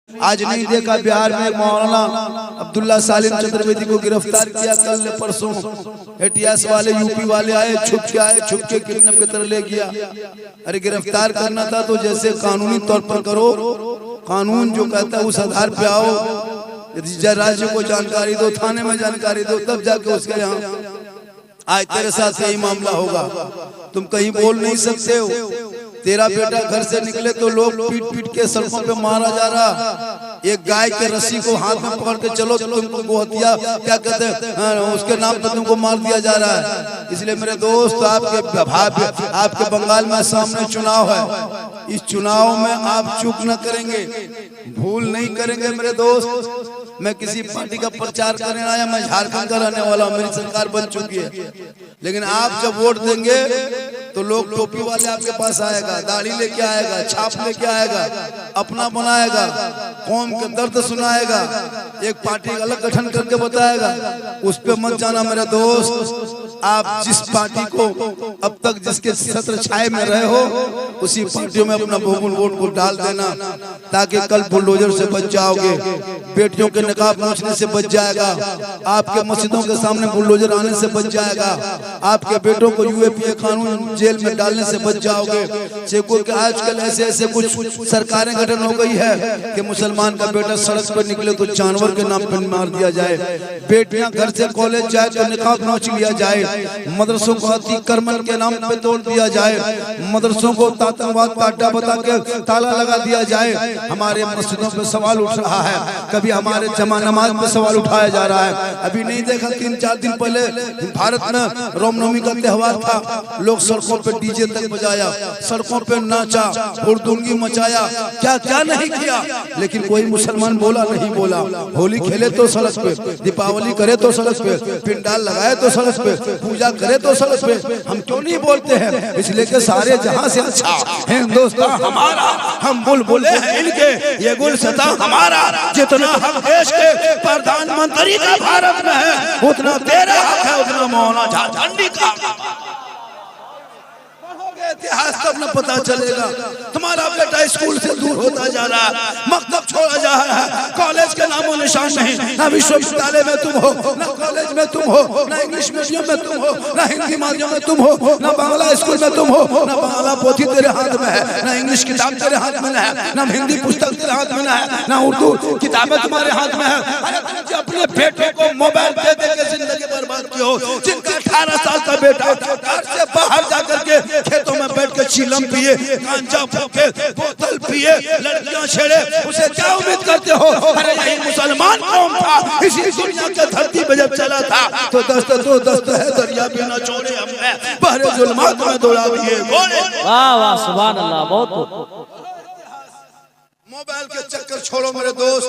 आज नहीं देखा बिहार में मौलाना अब्दुल्ला सालिम चतुर्वेदी को गिरफ्तार किया कल ने परसों। एटीएस वाले यूपी वाले आए, छुप के किडनैप की तरह ले गया। अरे गिरफ्तार करना था तो जैसे कानूनी तौर पर करो, कानून जो कहता है उस आधार पे आओ। यदि राज्य को जानकारी दो, थाने में जानकारी दो, तब जाके उसके यहाँ आज तेरे साथ यही मामला होगा। तुम कहीं बोल नहीं सकते हो। तेरा बेटा घर से निकले तो लोग पीट पीट के सड़कों पे मारा जा रहा। एक गाय के रस्सी को हाथ में पकड़ के चलो तो तुमको गोहतिया क्या कहते हैं उसके नाम पर तुमको मार दिया जा रहा है। इसलिए मेरे दोस्त, आपके बंगाल में सामने चुनाव है। इस चुनाव में आप चूक न करेंगे, भूल नहीं करेंगे मेरे दोस्त। मैं किसी पार्टी का प्रचार करने आया, मैं झारखंड का रहने वाला हूँ, मेरी सरकार बन चुकी है। लेकिन आप जब वोट देंगे तो लोग टोपी वाले आपके पास आएगा, दाढ़ी लेके आएगा, छाप लेके आएगा, अपना बनाएगा, कौम के दर्द सुनाएगा, एक पार्टी का अलग गठन करके बताएगा। उस पे मत जाना मेरे दोस्त। आप जिस पार्टी को अब तक जिसके छत्र छाए में रहे हो, उसी पार्टियों में अपना बहुमूल्य वोट को डाल देना, ताकि कल बुलडोजर से बच जाओगे, बेटियों के निकाब नोचने से बच जाएगा, आपके मस्जिदों के सामने बुलडोजर आने से बच जाएगा, आपके बेटों को यूएपीए कानून जेल में डालने से बच जाओगे। कि आजकल ऐसे कुछ सरकारें गठन हो गई है कि मुसलमान का बेटा सड़क पर निकले तो जानवर के नाम पर मार दिया जाए, बेटियां घर से कॉलेज जाए तो निकाब नोच लिया जाए, मदरसों को अतिक्रमण के नाम पे तोड़ दिया जाए, मदरसों को आतंकवाद का अड्डा बता के ताला लगा दिया जाए। हमारे मस्जिदों पे सवाल उठ रहा है, कभी हमारे जमा नमाज पे सवाल उठाया जा रहा है। अभी नहीं देखा 3-4 दिन पहले भारत में रामनवमी का त्योहार था, लोग सड़कों पे डीजे तक बजाया, सड़कों पे नाचा, हुड़दंगी मचाया, क्या क्या नहीं किया। लेकिन कोई मुसलमान बोला नहीं बोला। होली खेले तो सड़क पे, दीपावली करे तो सड़क पे, पिंडाल लगाए तो सड़क पे, पूजा करे तो सड़क पे। हम क्यों नहीं बोलते हैं? इसलिए कि सारे जहां से अच्छा हिंदुस्तान हमारा, हम बुलबुले हैं इनके, ये गुलशता हमारा। जितना हक देश के प्रधानमंत्री का भारत में है, उतना तेरा हक है, उतना मौलाना झारखंडी का। इतिहास तब न पता चलेगा। तुम्हारा बेटा स्कूल से दूर होता जा रहा है, मकतब छोड़ा जा रहा है, कॉलेज के नामो निशान नहीं, ना विश्वविद्यालय में तुम हो, ना कॉलेज में तुम हो, ना इंग्लिश मीडियम में तुम हो, ना हिंदी माध्यम में तुम हो, ना बांग्ला स्कूल में तुम हो, ना बांग्ला पोथी तेरे हाथ में है, ना इंग्लिश किताब तेरे हाथ में है, ना हिंदी पुस्तक तेरे हाथ में है, ना उर्दू किताबें तुम्हारे हाथ में है। अरे अपने बेटे को मोबाइल दे दे के जिंदगी बर्बाद की हो। जिनका 18 साल का बेटा घर से बाहर जाकर के खेतों में बैठ के चिलम पिए, गांजा फूके, बोतल पिए, लड़कियां छेड़े, उसे क्या उम्मीद करते हो? अरे यही मुसलमान कौम था, इसी दुनिया के धरती पे जब चला था तो दस्त है दरिया भी न छोड़े, हमने बहरे जुल्मात में दौड़ा दिए। वाह वाह सुभान अल्लाह। बहुत मोबाइल के चक्कर छोड़ो मेरे दोस्त,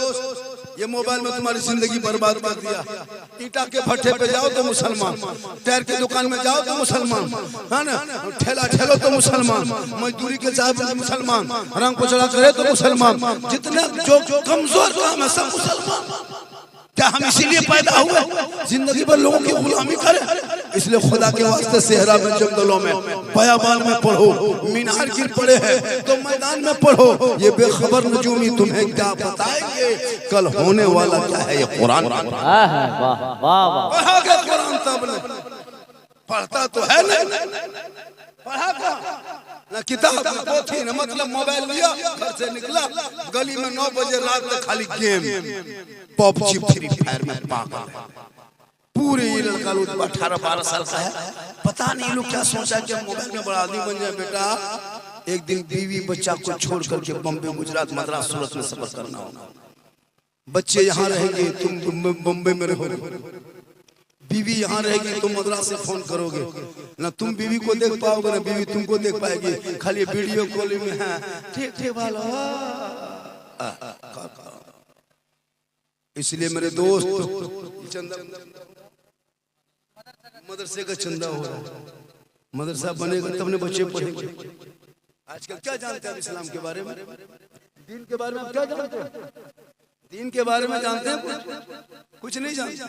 ये मोबाइल में तुम्हारी जिंदगी बर्बाद कर दिया। ईटा के भट्ठे पे जाओ तो मुसलमान, टायर की दुकान में जाओ तो मुसलमान, है ना, ठेला ठेलो तो मुसलमान, मजदूरी के साथ मुसलमान, रंग पचड़ा करे तो मुसलमान, जितने जो कमजोर काम है सब मुसलमान। क्या हम इसीलिए पैदा हुए जिंदगी भर लोगों की गुलामी करें? इसलिए खुदा के वास्ते सेहरा में, जंगलों में, बयाबान में पढ़ो, मीनार गिर पड़े हैं तो मैदान में पढ़ो। ये बेखबर नजूमी तुम्हें क्या बताएंगे कल होने वाला क्या है? ये कुरान पढ़ा गया, कुरान तब पढ़ता तो है नहीं, पढ़ा ना किताब ना पोथी ना, मतलब मोबाइल लिया, घर से निकला, गली में 9 बजे रात में खाली गेम, पबजी, फ्री फायर में पागल। पूरे ये लड़का लोग 18-12 साल का है, पता नहीं लोग क्या सोचा कि मोबाइल में बड़ा आदमी बन जाए। बेटा एक दिन बीवी बच्चा को छोड़ करके बम्बे, गुजरात, मद्रास, सूरत में सफर करना होगा। बच्चे यहाँ रहेंगे, तुम बम्बे में रहोगे, बीवी यहाँ रहेगी, तुम मद्रास से फोन करोगे, ना तुम बीवी को देख पाओगे ना बीवी तुमको देख पाएगी, खाली वीडियो कॉलिंग में है, ठीक ठीक वाला। इसलिए मेरे दोस्त, मदरसे का चंदा हो रहा है, मदरसा बनेगा तब ने बच्चे पढ़ेंगे। आजकल क्या जानते हैं इस्लाम के बारे में, दीन के बारे में क्या जानते हैं? दीन के बारे में जानते हैं? कुछ नहीं जानते।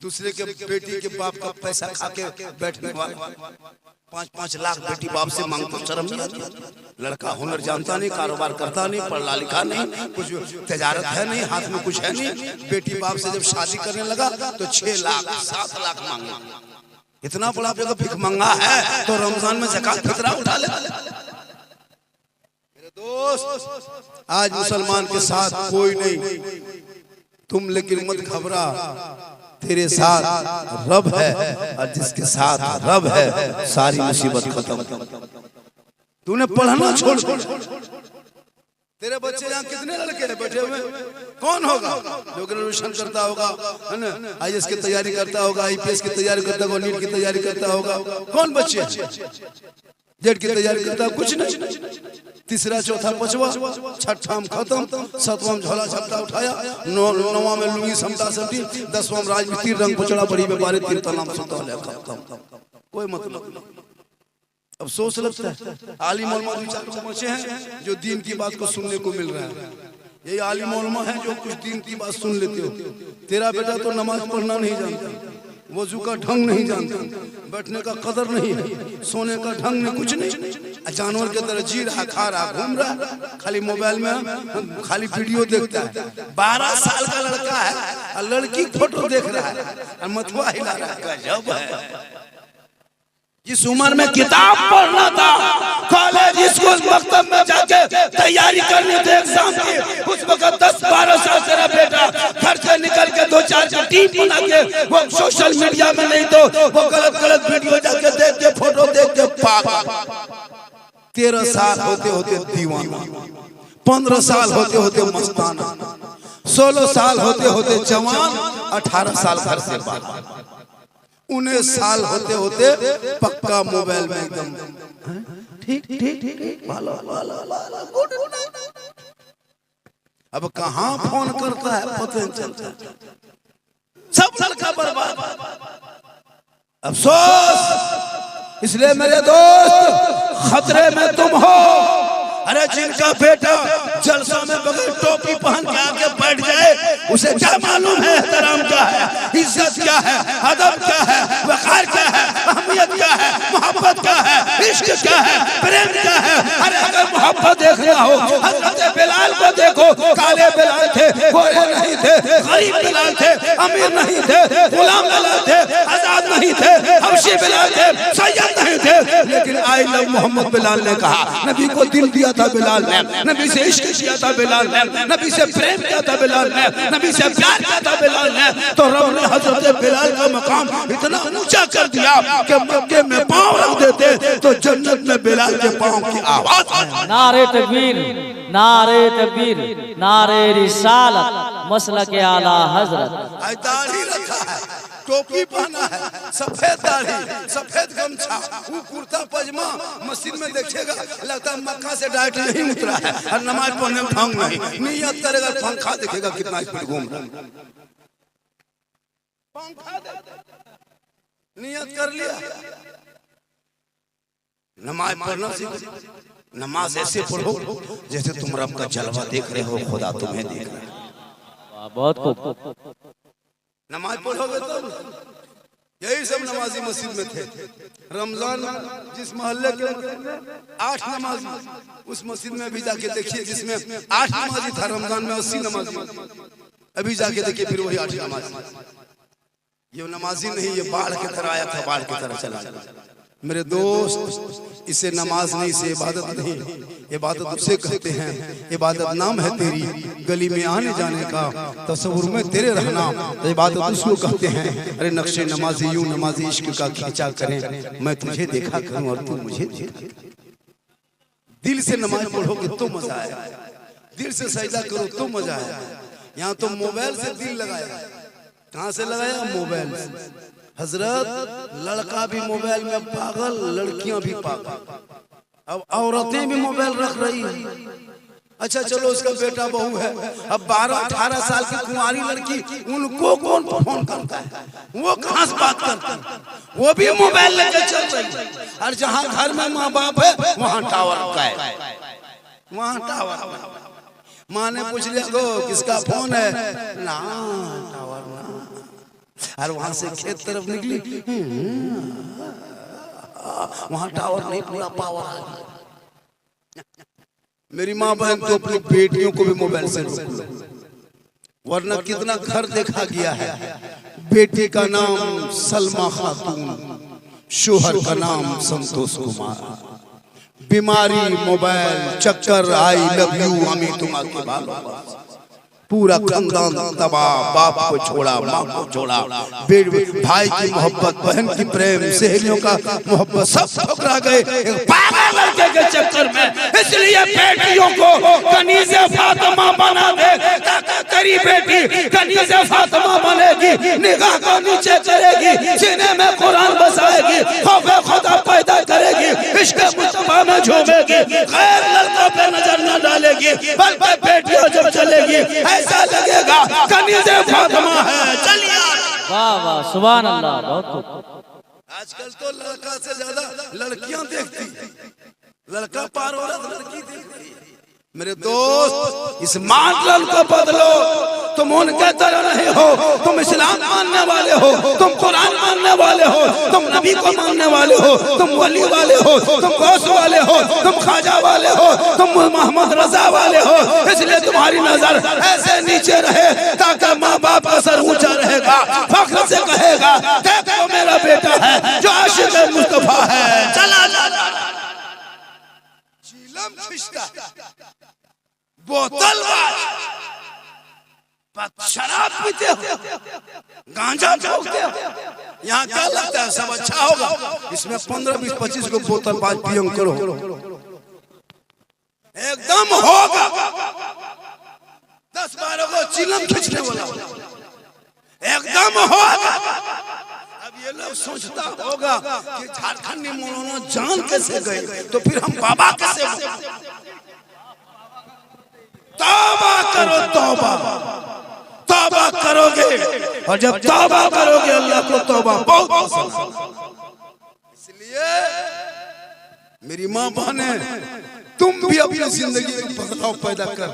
दूसरे के बेटी के बाप का पैसा खा के बैठने वाले 5-5 लाख बेटी बाप से मांगता, शर्म नहीं आती? लड़का हुनर जानता नहीं, कारोबार करता नहीं, पढ़ा लिखा नहीं, कुछ तजारत है नहीं, हाथ में कुछ है नहीं, बेटी बाप से जब शादी करने लगा तो 6 लाख 7 लाख मांगे। इतना बड़ा जगह भिख मंगा है तो रमजान में ज़कात फितरा उठा ले। मेरे दोस्त, आज मुसलमान के साथ कोई नहीं, तुम लेकिन मत घबरा, तेरे साथ रब है, और जिसके साथ रब है सारी मुसीबत खत्म। तूने पढ़ना छोड़, तेरे बच्चे यहाँ कितने लड़के हैं बैठे हुए? कौन होगा जो ग्रेजुएशन करता होगा, है ना, IAS की तैयारी करता होगा, IPS की तैयारी करता होगा, नीट की तैयारी करता होगा? कौन बच्चे जेड की तैयारी करता है? कुछ नहीं। तीसरा चौथा पांचवा छठा में खत्म, 7वां में झोला झपटा उठाया, 9वां में लुंगी समटा समटी, 10वां में राजनीति रंग पचड़ा बड़ी व्यापारी तीर्था नाम सुनता है। कोई मतलब नहीं। अफसोस लगता है आलिम उलमा 2-4 बच्चे हैं जो दीन की बात को सुनने को मिल रहा है। यही आलिम उलमा है जो कुछ दीन की बात सुन लेते हो। तेरा बेटा तो नमाज पढ़ना नहीं जानता, वजू का ढंग नहीं जानता, बैठने का कदर नहीं है, सोने का ढंग नहीं, कुछ नहीं, जानवर के तरह जी रहा, खा रहा, घूम रहा, खाली मोबाइल में खाली वीडियो देखता है। 12 साल का लड़का है और लड़की फोटो देख रहा है और मथुआ हिला रहा है। गजब है। जिस उम्र में किताब पढ़ना था, कॉलेज स्कूल मकतब में जाके तैयारी करनी थी एग्जाम की, उस वक्त 10-12 साल तेरा बेटा घर से निकल के 2-4 टीम बना के वो सोशल मीडिया में नहीं तो वो गलत वीडियो जाके देख के फोटो देख के पागल। 13 साल होते होते दीवाना, 15 साल होते होते मस्ताना, 16 साल होते होते जवान, 18 साल घर से बाहर, 19 साल होते होते पक्का मोबाइल में एकदम ठीक। अब कहाँ फोन करता है पता नहीं चलता, सब लड़का बर्बाद। अफसोस, इसलिए मेरे दोस्त खतरे में तुम हो। अरे जिनका बेटा जलसा में बगैर टोपी पहन के आके बैठ जाए, उसे क्या मालूम है एहतराम क्या है, इज्जत क्या है, अदब क्या है, वक़ार क्या है, अहमियत क्या है, मोहब्बत क्या है, इश्क क्या है, प्रेम क्या है। अरे अगर मोहब्बत देखना हो, हज़रत बिलाल को देखो, काले बिलाल थे, गोरे नहीं थे, गरीब बिलाल थे, अमीर नहीं थे, गुलाम बिलाल थे, आजाद नहीं थे, हबशी बिलाल थे, सैयद नहीं थे, लेकिन आई लव मोहम्मद बिलाल ने कहा। नबी को दिल दिया था बिलाल ने, नबी से इश्क किया था बिलाल ने, नबी से प्रेम किया था बिलाल ने, नबी से प्यार किया था बिलाल ने। तो रब ने हज़रत बिलाल का मकाम इतना ऊंचा कर दिया कि मक्के में पांव रख देते तो जन्नत में बिलाल के पांव की आवाज। नारे तकबीर, नारे तकबीर, नारे रिसालत, मसलक आला हजरत। दाढ़ी रखा है, टोपी पहना है, सफेद दाढ़ी, सफेद गमछा, वो कुर्ता पजामा, मस्जिद में देखेगा लगता है मक्का से डायरेक्ट नहीं उतरा है, और नमाज पढ़ने में ढंग नहीं, नियत करेगा पंखा देखेगा कितना स्पीड घूम रहा है, पंखा नियत कर लिया। नमाज पढ़ना सीखो, नमाज ऐसे पढ़ो जैसे तुम रब का जलवा देख रहे हो, खुदा तुम्हें देख रहा है। बहुत खूब। नमाज पढ़ोगे तो यही सब नमाजी मस्जिद में थे। रमजान जिस मोहल्ले के 8 नमाजी, उस मस्जिद में अभी जाके देखिए जिसमें 8 नमाजी था, रमजान में 80 नमाजी। अभी जाके देखिए फिर वही 8 नमाजी। ये नमाजी नहीं, ये बाढ़ की तरह आया था, बाढ़ की तरह चला गया। मेरे दोस्त, इसे नमाज नहीं, इसे इबादत नहीं, इबादत उसे कहते हैं। इबादत नाम है तेरी, गली में आने जाने का, तस्वुर में तेरे रहना, इबादत उसको कहते हैं। अरे नक्शे नमाजी यूं नमाजी इश्क का खींचा करें, मैं तुझे देखा करूं और तू मुझे देखा। दिल से नमाज पढ़ोगे तो मजा आएगा, दिल से सजदा करो तो मजा आएगा। यहाँ तो मोबाइल से दिल लगाया, कहाँ से लगाया? मोबाइल से। हजरत, लड़का भी मोबाइल में पागल, लड़कियां भी पागल, अब औरतें भी मोबाइल रख रही है। अच्छा चलो उसका बेटा बहू है, अब 12-18 साल की कुंवारी लड़की, उनको कौन फोन करता है? वो कहाँ से बात करता है? वो भी मोबाइल लेकर चल रही है। और जहाँ घर में माँ बाप है वहाँ टावर का है, वहाँ टावर। माँ ने पूछ लिया गो किसका फोन है? ना टावर ना। और वहां से खेत तरफ निकली, वहां टावर नहीं, पूरा पावर आ गया। मेरी माँ बहन तो अपनी बेटियों को भी मोबाइल से रोक लो, वरना कितना घर देखा गया है। बेटी का नाम सलमा खातून, शोहर का नाम संतोष कुमार। बीमारी, मोबाइल, चक्कर, आई लव यू, हमें तुम्हारे बालों, पूरा खानदान तबाह। बाप को छोड़ा, माँ को छोड़ा, भाई की मोहब्बत, बहन की प्रेम, सहेलियों का मोहब्बत, सब ठुकरा गए पागल लड़के के चक्कर में। इसलिए बेटियों को कनीज़े फातिमा बना दे, ताकि तेरी बेटी कनीज़े फातिमा बनेगी, निगाह को नीचे करेगी, सीने में कुरान बसाएगी, खौफे खुदा पैदा करेगी, इश्क़ मुस्तफा में झूमेगी, गैर लड़कों पे नजर न डालेगी, बल्कि बेटियों जब चलेगी ऐसा लगेगा कनीज़े फातिमा है। चलिए, वाह वाह, सुभान अल्लाह, बहुत खूब। आजकल तो लड़का से ज्यादा लड़कियां देखती, लड़का पार हो रहा तो लड़की देखती। मेरे दोस्त, इस मॉडल को बदलो। तुम उनके तरह नहीं हो, तुम इस्लाम मानने वाले हो, तुम कुरान मानने वाले हो, तुम नबी को मानने वाले हो, तुम वली वाले हो, तुम गौस वाले हो, तुम ख्वाजा वाले हो, तुम मोहम्मद रजा वाले हो। इसलिए तुम्हारी नजर ऐसे नीचे रहे ताकि माँ बाप का सर ऊंचा रहेगा, फख्र से कहेगा देखो मेरा बेटा है जो आशिक मुस्तफा है। चला चिलम खिंचता, बोतलबाज, शराब पीते हो, गांजा ठोकते हो, यहाँ क्या लगता है सब अच्छा होगा? इसमें 15, 20, 25 को बोतलबाज पियंग करो, एकदम होगा। 10, 12 को चिलम खींचने वाला एकदम होगा। अब ये लोग सोचता होगा कि झारखंड में मौलाना जान कैसे गए, तो फिर हम बाबा कैसे? तौबा करो, तौबा, तौबा करोगे, और जब तौबा करोगे अल्लाह को तौबा बहुत पसंद। इसलिए मेरी माँ बहने, तुम भी अपनी जिंदगी में बदलाव पैदा कर।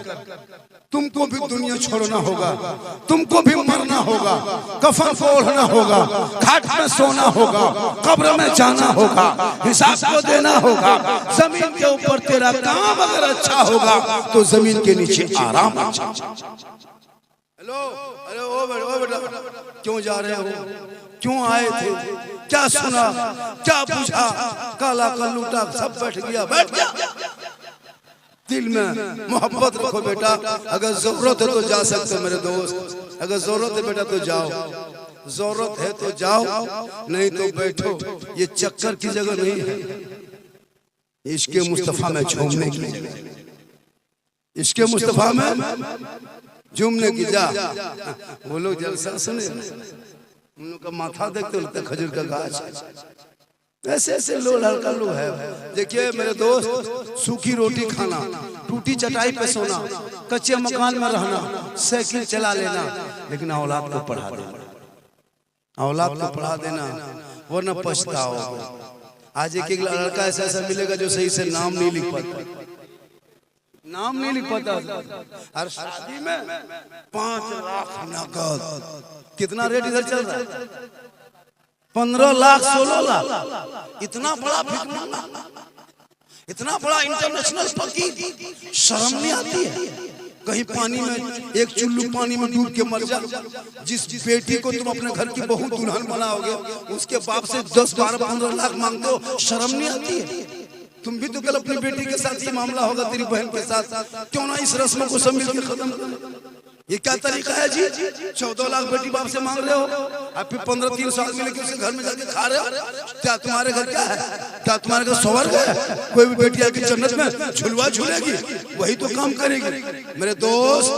तुमको भी दुनिया छोड़ना होगा, तुमको भी मरना होगा, कफन को ओढ़ना होगा, खाट में सोना होगा, कब्र में जाना होगा, हिसाब को देना होगा। जमीन के ऊपर तेरा काम अगर अच्छा होगा तो जमीन के नीचे आराम अच्छा। हेलो, अरे ओ बेटा, क्यों जा रहे हो? क्यों आए थे? क्या सुना, क्या पूछा? काला कल्लूटा सब बैठ गया, बैठ गया। दिल में मोहब्बत रखो बेटा। अगर जरूरत है तो जा सकते हो मेरे दोस्त, अगर जरूरत है बेटा तो जाओ, जरूरत है तो जाओ, नहीं तो बैठो। ये चक्कर की जगह नहीं है, इश्क़ मुस्तफा में झूमने की, इश्क़ मुस्तफा में झूमने की। जा, वो लोग जलसा सुने, उन लोग का माथा देखते लगता है खजूर का गाछ। ऐसे ऐसे लोग लड़का लोग है। देखिए मेरे दोस्त, सूखी रोटी खाना, टूटी चटाई पे सोना, कच्चे मकान में रहना, साइकिल चला लेना, लेकिन औलाद को पढ़ा देना, औलाद को पढ़ा देना, वरना पछताओगे। आज एक लड़का ऐसा ऐसा मिलेगा जो सही से नाम नहीं लिख पाता, नाम नहीं लिख पाता। और शादी में 5 लाख नगद। कितना रेट इधर चल रहा है? 15 लाख, 16 लाख। इतना बड़ा भिखमंगा, इतना बड़ा इंटरनेशनल फकीर, शर्म नहीं आती है? कहीं पानी में, एक चुल्लू पानी में डूब के मर जा। जिस बेटी को तुम अपने घर की बहू दुल्हन बनाओगे, उसके बाप से 10, 12, 15 लाख मांगते हो, शर्म नहीं आती है? तुम भी तो कल अपनी बेटी के साथ ये मामला होगा, तेरी बहन के साथ, क्यों ना इस रस्म को सब मिलकर खत्म कर। ये क्या तरीका है जी? 14 लाख बेटी बाप से मांग रहे हो, आप फिर 15-3 साल में लेके उसके घर में जाके खा रहे हो। क्या तुम्हारे घर क्या है? क्या तुम्हारे घर स्वर्ग है? कोई भी बेटी आके जन्नत में झुलवा झूलेगी, वही तो काम करेगी। मेरे दोस्त,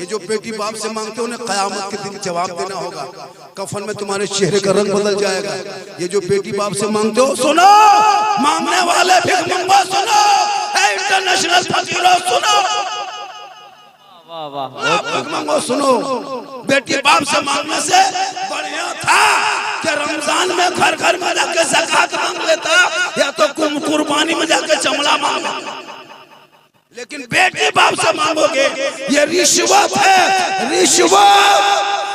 ये जो बेटी बाप से मांगते हो उन्हें कयामत के दिन जवाब देना होगा। कफन में तुम्हारे चेहरे का रंग बदल जाएगा। ये जो बेटी बाप से मांगते हो, सुनो मांगने वाले भिखमंगा, सुनो इंटरनेशनल फकीरों, सुनो, वाह वाह, सुनो, बेटी बाप से मांगने से बढ़िया था कि रमजान में घर घर में जाके ज़कात मांग लेता, या तो कुर्बानी में जाके चमड़ा मांग लेता। लेकिन बेटी बाप से मांगोगे, ये रिश्वत है, रिश्वत।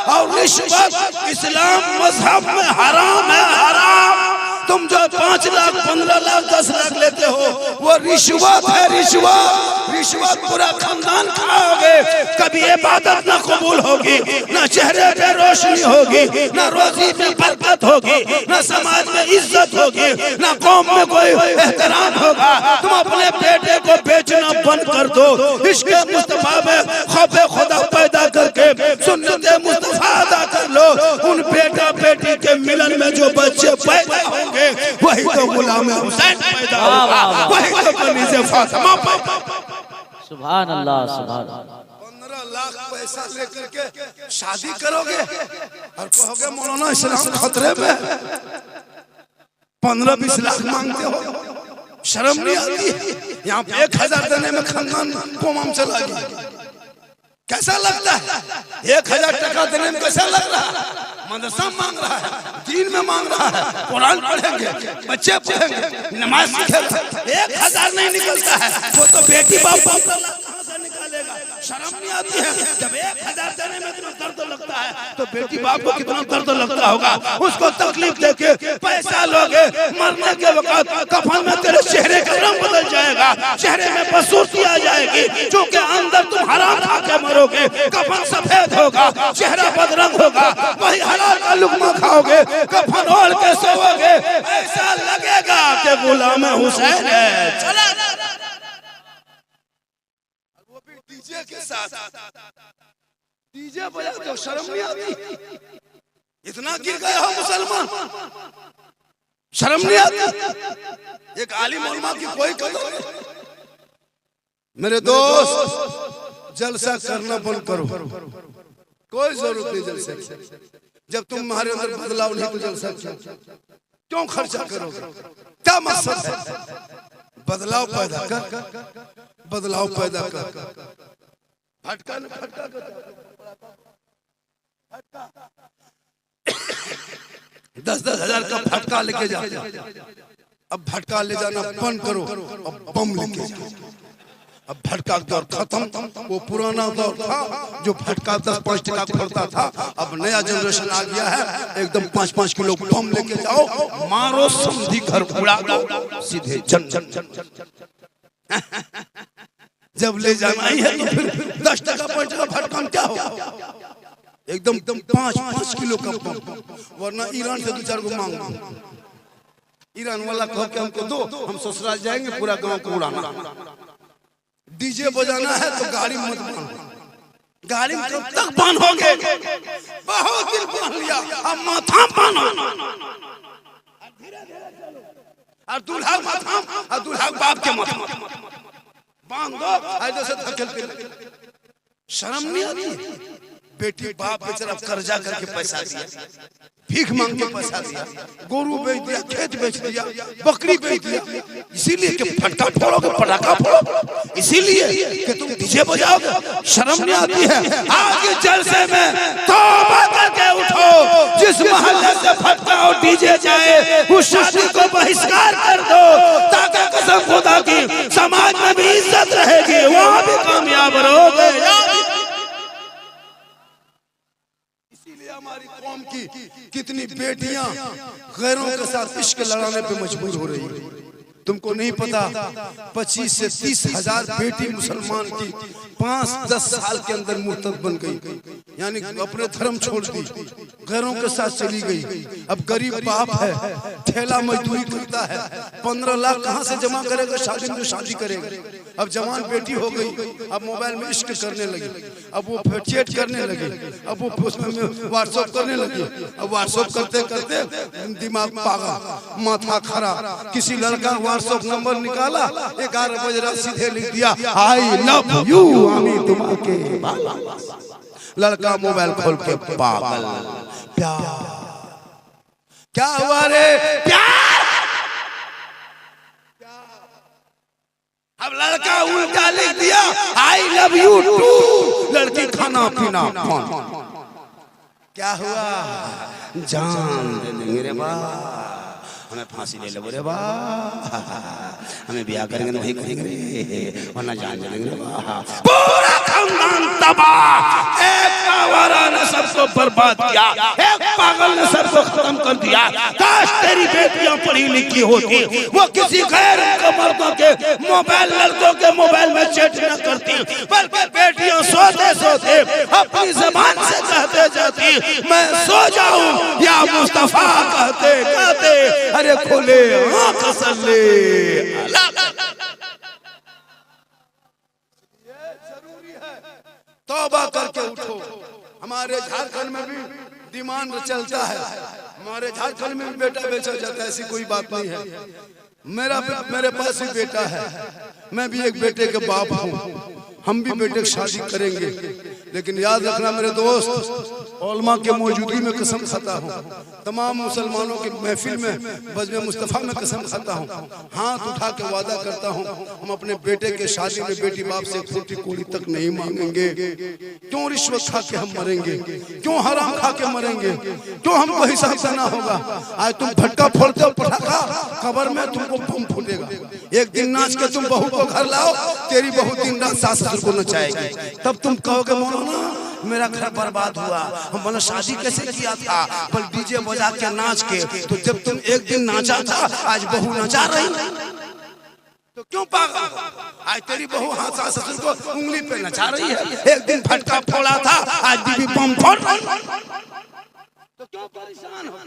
और रिश्वत इस्लाम मजहब में हराम है, हराम। तुम जो 5 लाख 15 लाख 10 लाख लेते हो वो रिश्वत है, रिश्वत। रिश्वत पूरा खानदान खाओगे, कभी इबादत ना कबूल होगी, ना चेहरे पे रोशनी होगी, ना रोजी में बरकत होगी, ना समाज में इज्जत होगी, ना कौम में कोई एहतराम होगा। तुम अपने बेटे को बेचना बंद कर दो, इश्क़ मुस्तफा में खौफे खुदा पैदा करके सुन्नते मुस्तफा अदा कर लो। उन बेटा बेटी के मिलन में जो बच्चे पैदा होंगे वही तो गुलाम हुसैन पैदा होगा, वही तो कनीज़े फातिमा पैदा। सुभान अल्लाह, सुभान अल्लाह। 15 लाख पैसा लेकर के शादी करोगे और कहोगे मौलाना इस्लाम खतरे में। 15-20 लाख मांगते हो, शर्म नहीं आती? यहाँ पे 1000 देने में खानदान कोमाम चला गया। कैसा लगता है? 1000 टका देने में कैसा लग रहा है? मदरसा मांग रहा है, दीन में मांग रहा है, कुरान पढ़ेंगे, बच्चे पढ़ेंगे, नमाज सीखेंगे। 1000 नहीं निकलता है, वो तो बेटी बाप कहाँ से निकालेगा? शर्म नहीं आती है? जब 1000 देने में इतना दर्द लगता है तो बेटी बाप को कितना दर्द लगता होगा। उसको तकलीफ देके पैसा लोगे, मरने के वक्त कफन में तेरे चेहरे का रंग बदल जाएगा, चेहरे में बदसूरती आ जाएगी, क्योंकि अंदर तुम हराम खा के मरोगे। कफन सफेद होगा, चेहरा बदरंग होगा, वही हलाल का लुकमा खाओगे, कफन ओढ़ के सोओगे, ऐसा लगेगा कि गुलाम हुसैन है। चला वो भी डीजे के साथ, डीजे बजा दो, शर्म नहीं आती? इतना गिर गए हो मुसलमान, शर्म नहीं आती? एक आलिम उलमा की कोई कदर नहीं। मेरे दोस्त जलसा करना बंद करो, कोई जरूरत नहीं जलसे। जब तुम्हारे अंदर बदलाव नहीं तो जलसा क्यों खर्चा करोगे? क्या मकसद है? बदलाव पैदा कर, बदलाव पैदा कर। फटका न फटका कर 10-10 हजार का फटका लेके जाते। अब फटका ले जाना बंद करो, अब बम लेके जाओ। अब भटका दौर खत्म, वो पुराना दौर था जो भटका 10-5 टका खोलता था। अब नया जनरेशन आ गया है, एकदम 5-5 किलो बम लेके जाओ, मारो समझी घर उड़ा दो, सीधे जन। जब ले जाना ही है तो फिर 10 टका 5 टका भटका क्या हो? एकदम 5-5 किलो का बम, वरना ईरान से 2-4 को मांगो। ईरान वाला कहो कि हमको दो, हम ससुराल जाएंगे, पूरा गांव को उड़ाना। डीजे बजाना है तो गाड़ी मत बांधो, गाड़ी में कब तक बांधोगे? बहुत दिन बांध लिया, अब माथा बांधो। और दूल्हा माथा और दूल्हा बाप के माथा बांध दो, ऐसे से धकेलते। शर्म नहीं आती? बेटी बाप बेचारा कर्जा करके पैसा दिया, भीख मांग के पैसा दिया, गोरू बेच दिया, खेत बेच दिया, बकरी बेच दिया, इसीलिए कि फटका फोड़ोगे, पटाखा फोड़ोगे, इसीलिए कि तुम डीजे बजाओगे। शर्म नहीं आती है? आज जलसे में तौबा करके उठो। जिस महल्ले से फटका और डीजे जाए उस शादी को बहिष्कार कर दो, ताकि कसम खुदा की समाज में भी इज्जत रहेगी, वहां भी कामयाब रहोगे। हमारी कौम की कितनी बेटियां गैरों के साथ इश्क लड़ाने पे मजबूर हो रही है। तुमको नहीं पता 25 से 30 हजार बेटी मुसलमान की 5-10 साल के अंदर मुर्तद बन गई, यानी अपने धर्म छोड़ दी, गैरों के साथ चली गई। अब गरीब बाप है, ठेला मजदूरी करता है, 15 लाख कहाँ से जमा करेगा? शादी में शादी करेगा। अब जवान बेटी हो गई, अब मोबाइल में इश्क करने लगी, अब वो चैट करने लगी, अब वो व्हाट्सएप करने लगी। अब व्हाट्सएप करते करते दिमाग पागल, माथा खराब। किसी लड़का व्हाट्सएप नंबर निकाला, 11 बजे रात सीधे लिख दिया आई लव यू, तुम्हारे लड़का मोबाइल खोल के पागल। प्यार क्या हुआ रे? प्यार। अब लड़का उल्टा लिख दिया आई लव यू टू, लड़की खाना पीना कौन? क्या हुआ? जान दे देंगे रे बा, हमें फांसी ले लो रे बा, हमें ब्याह करेंगे तो वही करेंगे रे, वरना जान दे देंगे रे बा। पूरा खानदान तबाह, एक आवारा ने सबको को बर्बाद किया, एक पागल नस्ल को खत्म कर दिया। काश तेरी बेटियां पढ़ी लिखी होती, वो किसी गैर मर्दों के मोबाइल, लड़कों के मोबाइल में चैट न करती, बल्कि बेटियां सोते सोते अपनी जबान से कहते जाती, मैं सो जाऊं या मुस्तफा कहते कहते अरे खोले आंख सल्ले। तौबा करके उठो। हमारे झारखंड में भी डिमांड चलता है, हमारे झारखंड में भी बेटा बेचा जाता है, ऐसी कोई बात नहीं है। मेरे पास भी बेटा है, मैं भी एक बेटे के बाप हूँ, हम भी बेटे की शादी करेंगे। लेकिन याद रखना मेरे दोस्त, उलमा के मौजूदगी में कसम खाता हूँ, तमाम मुसलमानों की महफिल में बज़्म मुस्तफ़ा में कसम खाता हूँ, हाथ उठा के वादा करता हूँ, हम अपने बेटे के शादी में बेटी बाप से फूटी कोड़ी तक नहीं मांगेंगे। क्यों रिश्वत खा के हम मरेंगे, क्यों हराम खा के मरेंगे, क्यों हमको हिसाब देना होगा। आज तुम भटका फोड़ते हो पटाखा, कब्र में तुमको बम फूटेगा। एक दिन नाच के तुम बहू को घर लाओ, तेरी बहू दिन रात सास ससुर को नचाएगी, तब तुम कहोगे मौलाना मेरा घर बर्बाद हुआ, हमने शादी कैसे किया था, पर डीजे बजा के नाच के। तो जब तुम एक दिन नाचा था, आज बहू नचा रही, तो क्यों पागल? आज तेरी बहू हाथ सास ससुर को उंगली पे नचा रही है। एक दिन फटका फोड़ा था, आज बीबी बम फोड़ रही, तो क्यों परेशान हो?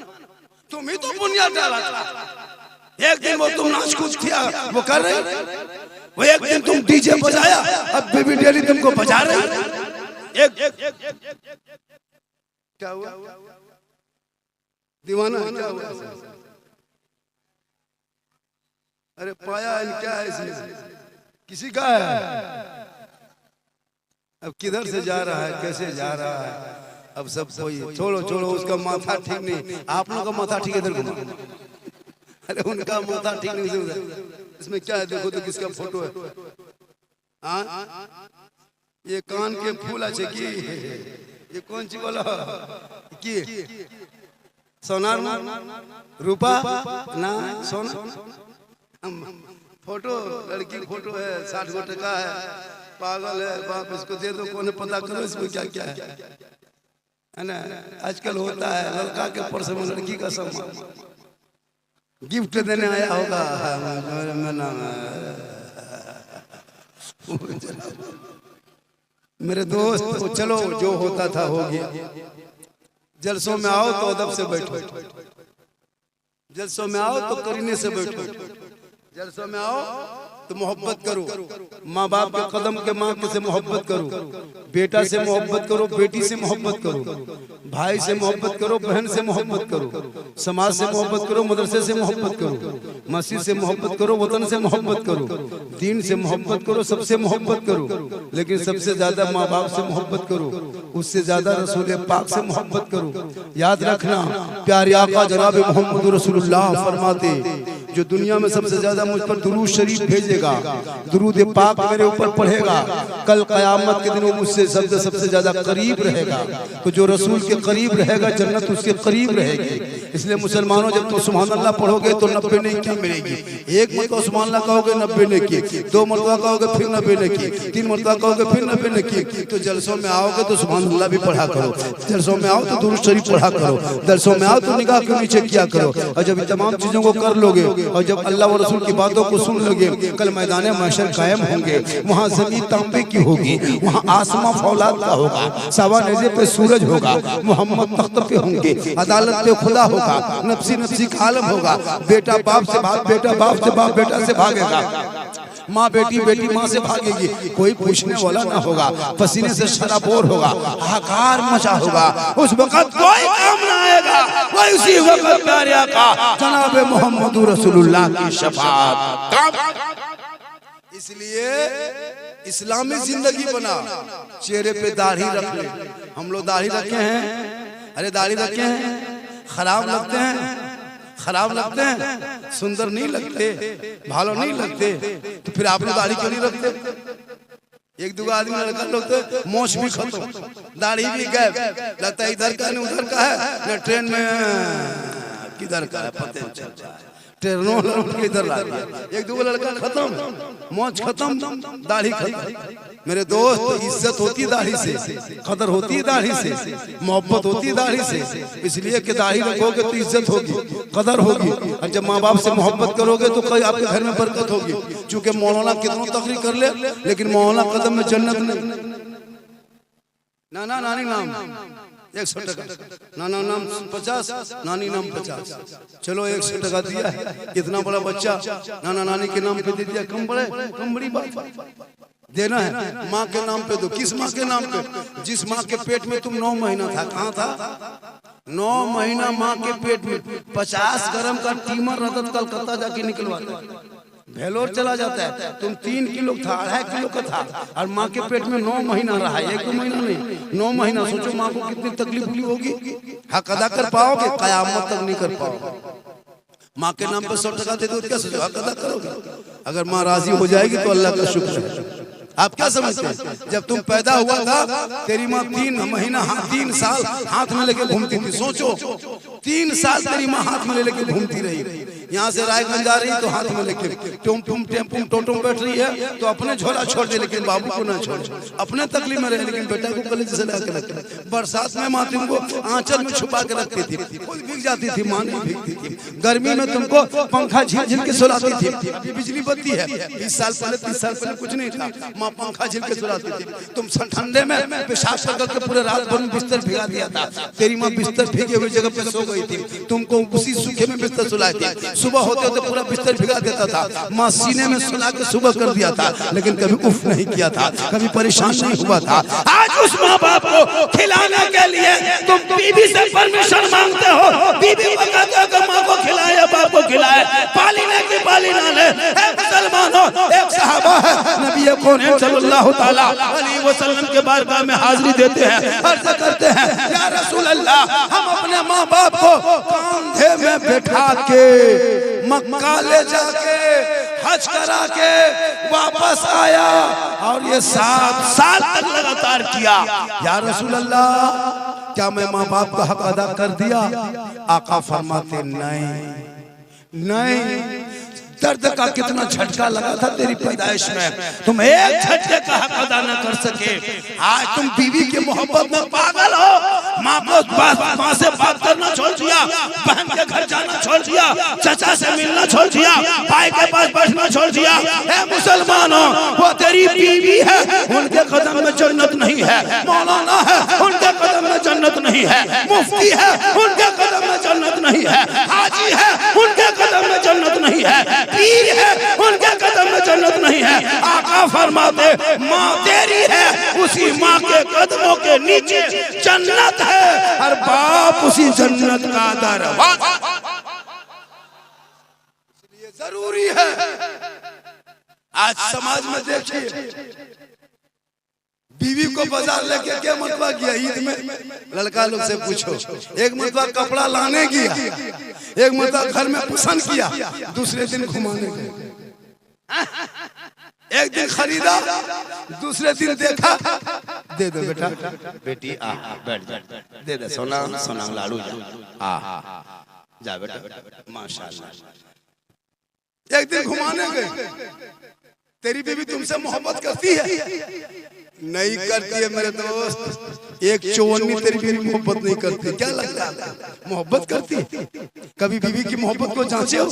तुम ही तो बुनियाद डाला था। एक दिन वो तुम नाच कूद किया, वो कर रही, वो एक दिन तुम डीजे बजाया, अब बेबी डेली तुमको बजा रही। क्या हुआ? दीवाना क्या हुआ? अरे पाया क्या है इसमें? किसी का है? अब किधर से जा रहा है, कैसे जा रहा है? अब सब कोई छोड़ो छोड़ो, उसका माथा ठीक नहीं, आप लोगों का माथा ठीक है इधर घुमा। अरे उनका माथा ठीक नहीं, इसमें क्या है देखो तो किसका फोटो है? हाँ ये कान के फूल अच्छे की, ये कौन सी बोला की? सोनार रूपा ना सोना फोटो, लड़की फोटो है, 60 गो टका है, पागल है बाप, इसको दे दो, कौन पता करो इसमें क्या क्या है ना। आजकल होता है लड़का के पर्स में लड़की का सामान गिफ्ट देने आया होगा। मेरे दोस्त तो चलो जो होता था हो गया। जलसों में आओ तो अदब से बैठो, जलसों में आओ तो करीने से बैठो, जलसों में आओ तो मोहब्बत करो, माँ बाप के कदम के माँ के से मोहब्बत करो, बेटा से मोहब्बत करो, बेटी से मोहब्बत करो, भाई से मोहब्बत करो, बहन से मोहब्बत करो, समाज से मोहब्बत करो, मदरसे से मोहब्बत करो, मस्जिद से मोहब्बत करो, वतन से मोहब्बत करो, दीन से मोहब्बत करो, सबसे मोहब्बत करो। लेकिन सबसे ज्यादा माँ बाप से मोहब्बत करो, उससे ज्यादा रसूल पाक से मोहब्बत करो। याद रखना प्यारे आका जनाब मोहम्मद रसूलुल्लाह फरमाते, जो दुनिया में सबसे ज्यादा मुझ पर दुरूद शरीफ भेजेगा, दुरूद पाक मेरे ऊपर पढ़ेगा, कल कयामत के दिन वो मुझसे सबसे ज्यादा करीब रहेगा। तो जो रसूल के करीब रहेगा, जन्नत उसके करीब रहेगी। इसलिए मुसलमानों जब तो सुभान अल्लाह पढ़ोगे तो 90 नेकी मिलेगी। एक मरतबा सुभान अल्लाह कहोगे 90 नेकी, 2 मरतबा कहोगे फिर 90 नेकी, 3 मरतबा कहोगे फिर 90 नेकी। तो जलसों में आओगे तो सुभान अल्लाह भी पढ़ा करो, जलसों में आओ तो दुरूद शरीफ पढ़ा करो, जलसों में आओ तो निगाह के नीचे किया करो। और जब तमाम चीजों को कर लोगे और जब अल्लाह और रसूल की बातों को सुन लोगे, कल मैदान महशर कायम होंगे। वहाँ जमीन तांबे की होगी, वहाँ आसमां फौलाद का होगा, सवा नेज़े पे सूरज होगा, मोहम्मद तख्त पे होंगे, अदालत पे खुदा होगा, नफ्सी नफ्सी का आलम होगा। बेटा बाप से बाप, बेटा बाप से बाप, बेटा से भागेगा, माँ बेटी, बेटी माँ से भागेगी, कोई पूछने वाला ना होगा, पसीने से शराबोर होगा, हाहाकार मचा होगा। उस वक्त कोई काम ना आएगा, वही उसी वक्त प्यारे आका जनाब मोहम्मद रसूलुल्लाह की शफाअत। इसलिए इस्लामी जिंदगी बना, चेहरे पे दाढ़ी रख ले। हम लोग दाढ़ी रखे हैं, अरे दाढ़ी रखे हैं, खराब लगते हैं, खराब लगते हैं, सुंदर नहीं लगते, भालो नहीं लगते, तो फिर आप लोग दाढ़ी क्यों नहीं रखते? एक दो आदमी लड़का लोग तो मोछ भी खत्म, दाढ़ी भी गायब, लगता है इधर का नहीं उधर का है, न ट्रेन में किधर का है पता नहीं चलता है। ट्रेनों लौट के इधर ला दिया। एक दो लड़का खत्म, मौज खत्म, दाढ़ी खत्म। मेरे दोस्त, इज्जत होती दाढ़ी से, कदर होती दाढ़ी से, मोहब्बत होती दाढ़ी से। इसलिए कि दाढ़ी रखोगे तो इज्जत होगी, कदर होगी, और जब माँ बाप से मोहब्बत करोगे तो कहीं आपके घर में बरकत होगी। चूंकि मौलाना कितनों तकरीर कर ले, लेकिन मौलाना कदम में जन्नत नहीं। नाना नानी नाम 100 टका, नाना नाम 50, नानी नाम 50। चलो 100 टका दिया है, इतना बड़ा बच्चा नाना नानी के नाम पे दे दिया, कम बड़ी बात देना है। माँ के नाम पे दो। किस माँ के नाम पे? जिस माँ के पेट में तुम 9 महीना था। कहाँ था? 9 महीना माँ के पेट में 50 ग्राम का टीमर रदत कलकत्ता जाके निकलवाता, भेलोर चला जाता है। तुम 3 किलो था, 2.5 किलो का था, और माँ के पेट में 9 महीना रहा। 1 महीना नहीं, 9 महीना। सोचो माँ को कितनी तकलीफ होगी। हक अदा कर पाओगे? कयामत तक नहीं कर पाओगे। माँ के नाम पे 100 टका दे दो, क्या सोचो हक अदा करोगे? अगर माँ राजी हो जाएगी तो अल्लाह का शुक्र है। आप क्या समझते हैं? जब तुम पैदा हुआ था, तेरी माँ 3 महीना 3 साल हाथ में लेके घूमती थी। सोचो 3 साल तेरी माँ हाथ में लेके घूमती रही। यहाँ से रायगंज जा रही तो हाथ में लेके, टुम टेम्पू टोटो बैठ रही है तो अपने झोला छोड़ दे, लेकिन बाबू को ना छोड़। अपने तकलीफ में रहे, लेकिन बेटा को कलेजे से ला के रखते। बरसात में माँ तुमको आंचल में छुपा के रखती थी, खुद भीग जाती थी, माँ नहीं भीगती थी। गर्मी में तुमको पंखा झिल के सुलाती थी। अभी बिजली बत्ती है, 20 साल पहले 30 साल पहले कुछ नहीं था। माँ पंखा झिल के सुलाती थी। तुम ठंडे में पेशाब करके पूरे रात भर में बिस्तर भिगा दिया था। तेरी माँ बिस्तर भीगे हुई जगह पे सो गई थी, तुमको उसी सूखे में बिस्तर सुलाई थी। सुबह होते होते पूरा बिस्तर भिगा देता था। माँ सीने में सुला के सुबह कर दिया था, लेकिन कभी उफ नहीं किया था, कभी परेशान नहीं हुआ था। आज उस माँ बाप को खिलाने के लिए तुम बीबी से परमिशन मांगते हो। बीबी को कहते हो कि माँ को खिलाए या बाप को खिलाए, पाली ले कि पाली ना ले। मुसलमानों, एक सहाबा है, नबी कौन सल्लल्लाहु ताला अलैहि वसल्लम के बारगाह में हाजिरी देते हैं, अर्ज करते हैं, या रसूल अल्लाह, हम अपने माँ बाप को कंधे में बैठा के मक्का ले जाके हज करा के वापस आया, और ये 7 साल तक लगातार किया। या रसूल अल्लाह, क्या मैं माँ बाप का हक अदा कर दिया? आका फरमाते नहीं। दर्द का कितना झटका लगा था तेरी पैदाइश में, तुम एक झटके का हक अदा न कर सके। आज तुम बीवी की मोहब्बत में पागल हो। माँ से बात करना छोड़ दिया, बहन के घर जाना छोड़ दिया, चाचा से मिलना छोड़ दिया, भाई के पास बैठना छोड़ दिया। हे मुसलमानों, वो तेरी बीवी है, उनके कदम में जन्नत नहीं है। मौलाना है, उनके कदम में जन्नत नहीं है। मुफ्ती है, उनके कदम में जन्नत नहीं है। हाजी है, उनके कदम में जन्नत नहीं है। पीर है, उनके कदम में जन्नत नहीं है। आका फरमाते, माँ तेरी है, उसी माँ के कदमों के नीचे जन्नत है, और बाप उसी जन्नत का दरवाजा। इसलिए जरूरी है। आज समाज में देखिए, बीवी को बाजार लेके क्या मतवा किया? ईद में लड़का लोग से पूछो, एक मतवा कपड़ा लाने गया, एक मतवा घर में पसंद किया, दूसरे दिन घुमाने गए। एक दिन खरीदा, दूसरे दिन देखा, दे दो बेटा, बेटी आ बैठ जा, दे दे सोना लाडू जा बेटा, माशाल्लाह। एक दिन घुमाने गए, तेरी बीवी तुमसे मोहब्बत करती है? नहीं करती है मेरे दोस्त। एक चौवन्नी तेरी बीवी मोहब्बत नहीं करती, क्या लगता है मोहब्बत करती है? कभी बीवी की मोहब्बत को जांचे हो?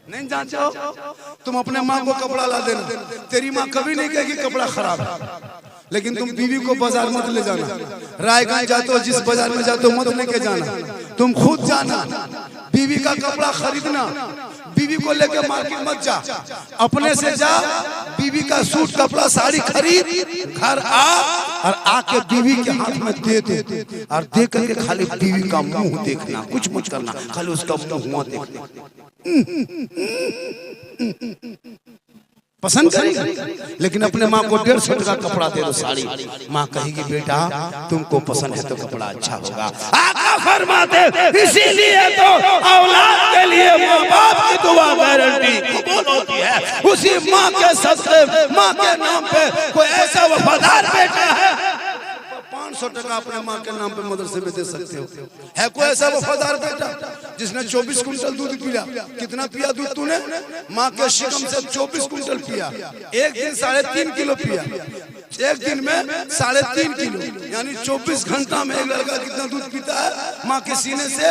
नहीं जांचे हो? तुम अपने माँ को कपड़ा ला देना, तेरी माँ कभी नहीं कहेगी कपड़ा खराब है। लेकिन तुम बीवी को बाजार मत ले जाना। रायगंज जाते हो, जिस बाजार में जाते हो मत लेके जाना, तुम खुद जाना। बीवी का कपड़ा खरीदना, बीवी को लेके मार्केट मत जा, अपने से जा। बीवी का सूट कपड़ा साड़ी खरीद, घर आ, और आके बीवी के हाथ में दे दे, और दे करके खाली बीवी का मुंह देखना, कुछ मत करना, खाली उसका मुंह देखना। पसंद करेगी, लेकिन अपने माँ को 150 का कपड़ा दे दो, साड़ी। माँ कहेगी बेटा तुमको पसंद है तो कपड़ा अच्छा होगा। आका फरमाते, इसीलिए तो औलाद के लिए माँ बाप की दुआ गारंटी कबूल होती है। उसी माँ के सदक़े, माँ के नाम पे कोई ऐसा वफादार बेटा है, 5 500 टका अपने माँ के नाम पे मदरसे में दे सकते हो। है कोई ऐसा वफादार बेटा जिसने 24 कुंटल दूध पिया? कितना पिया दूध तूने? माँ के शिकम से 24 कुंटल पिया। एक दिन 3.5 किलो पिया, एक दिन में 3.5 किलो, यानी 24 घंटा में एक लड़का कितना दूध पीता है? माँ के सीने से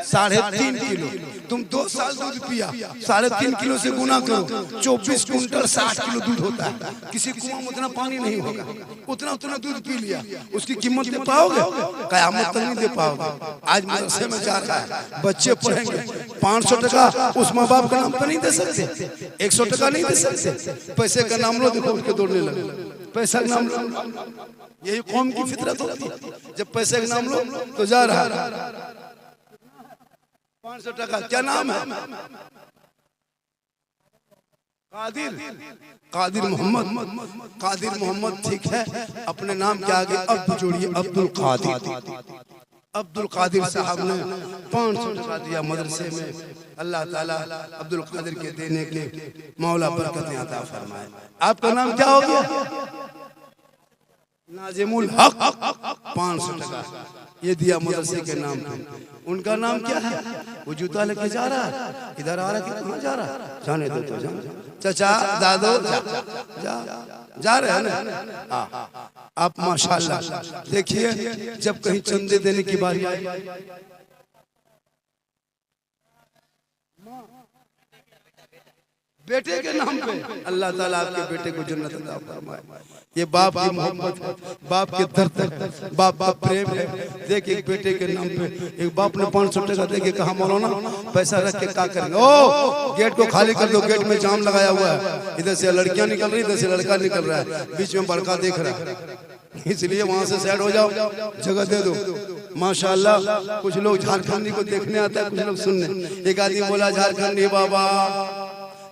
3.5 किलो। तुम 2 साल दूध पिया, 3.5 किलो से गुना करो, 24 कुंटल 60 किलो दूध होता है। किसी कुआं में उतना पानी नहीं होगा, उतना दूध पी लिया, उसकी कीमत दे पाओगे? कयामत तक नहीं दे पाओगे। आज मदरसे में जा रहा है, बच्चे पढ़ेंगे, 500 टका उस माँ बाप के नाम पर नहीं दे सकते, 100 टका नहीं दे सकते। पैसे का नाम लो, देखो उनके दौड़ने लगे, पैसा का नाम लो। यही कौम की फितरत होती है, जब पैसे का नाम लो तो जा रहा है। 500 टका क्या नाम है? कादिर मोहम्मद ठीक है, अपने नाम के आगे अब्दुल जोड़िए, अब्दुल कादिर साहब ने 500 टका दिया मदरसे में। अल्लाह ताला अब्दुल कादिर के देने के मौला बरकतें अता फरमाए। आपका नाम क्या हो गया? नाजिमुल हक। 500 टका ये दिया मदरसे के नाम पे। उनका नाम क्या है? वो जूता लेके जा रहा है, इधर आ रहा है, कहाँ जा रहा है? जाने दो तो जाने। चाचा दादो जा रहे हैं ना? आप माशाल्लाह देखिए, जब कहीं चंदे देने की बारी आई, बेटे के नाम पे अल्लाह ताला आपके बेटे को जन्नत अता फरमाए। ये बाप की मोहब्बत है, बाप के दर्द है, बाप का प्रेम है। देखिए एक बेटे के नाम पे एक बाप ने 500 टका देके कहा मौलाना पैसा रख के क्या करेंगे? ओ गेट को खाली कर दो, गेट में जाम लगाया हुआ है, इधर से लड़कियां निकल रही, इधर से लड़का निकल रहा है, बीच में बड़का देख रहा है, इसलिए वहां से साइड हो जाओ, जगह दे दो। माशाल्लाह कुछ लोग झारखंडी को देखने आता है, कुछ लोग सुनने। एक आदमी बोला झारखंडी बाबा,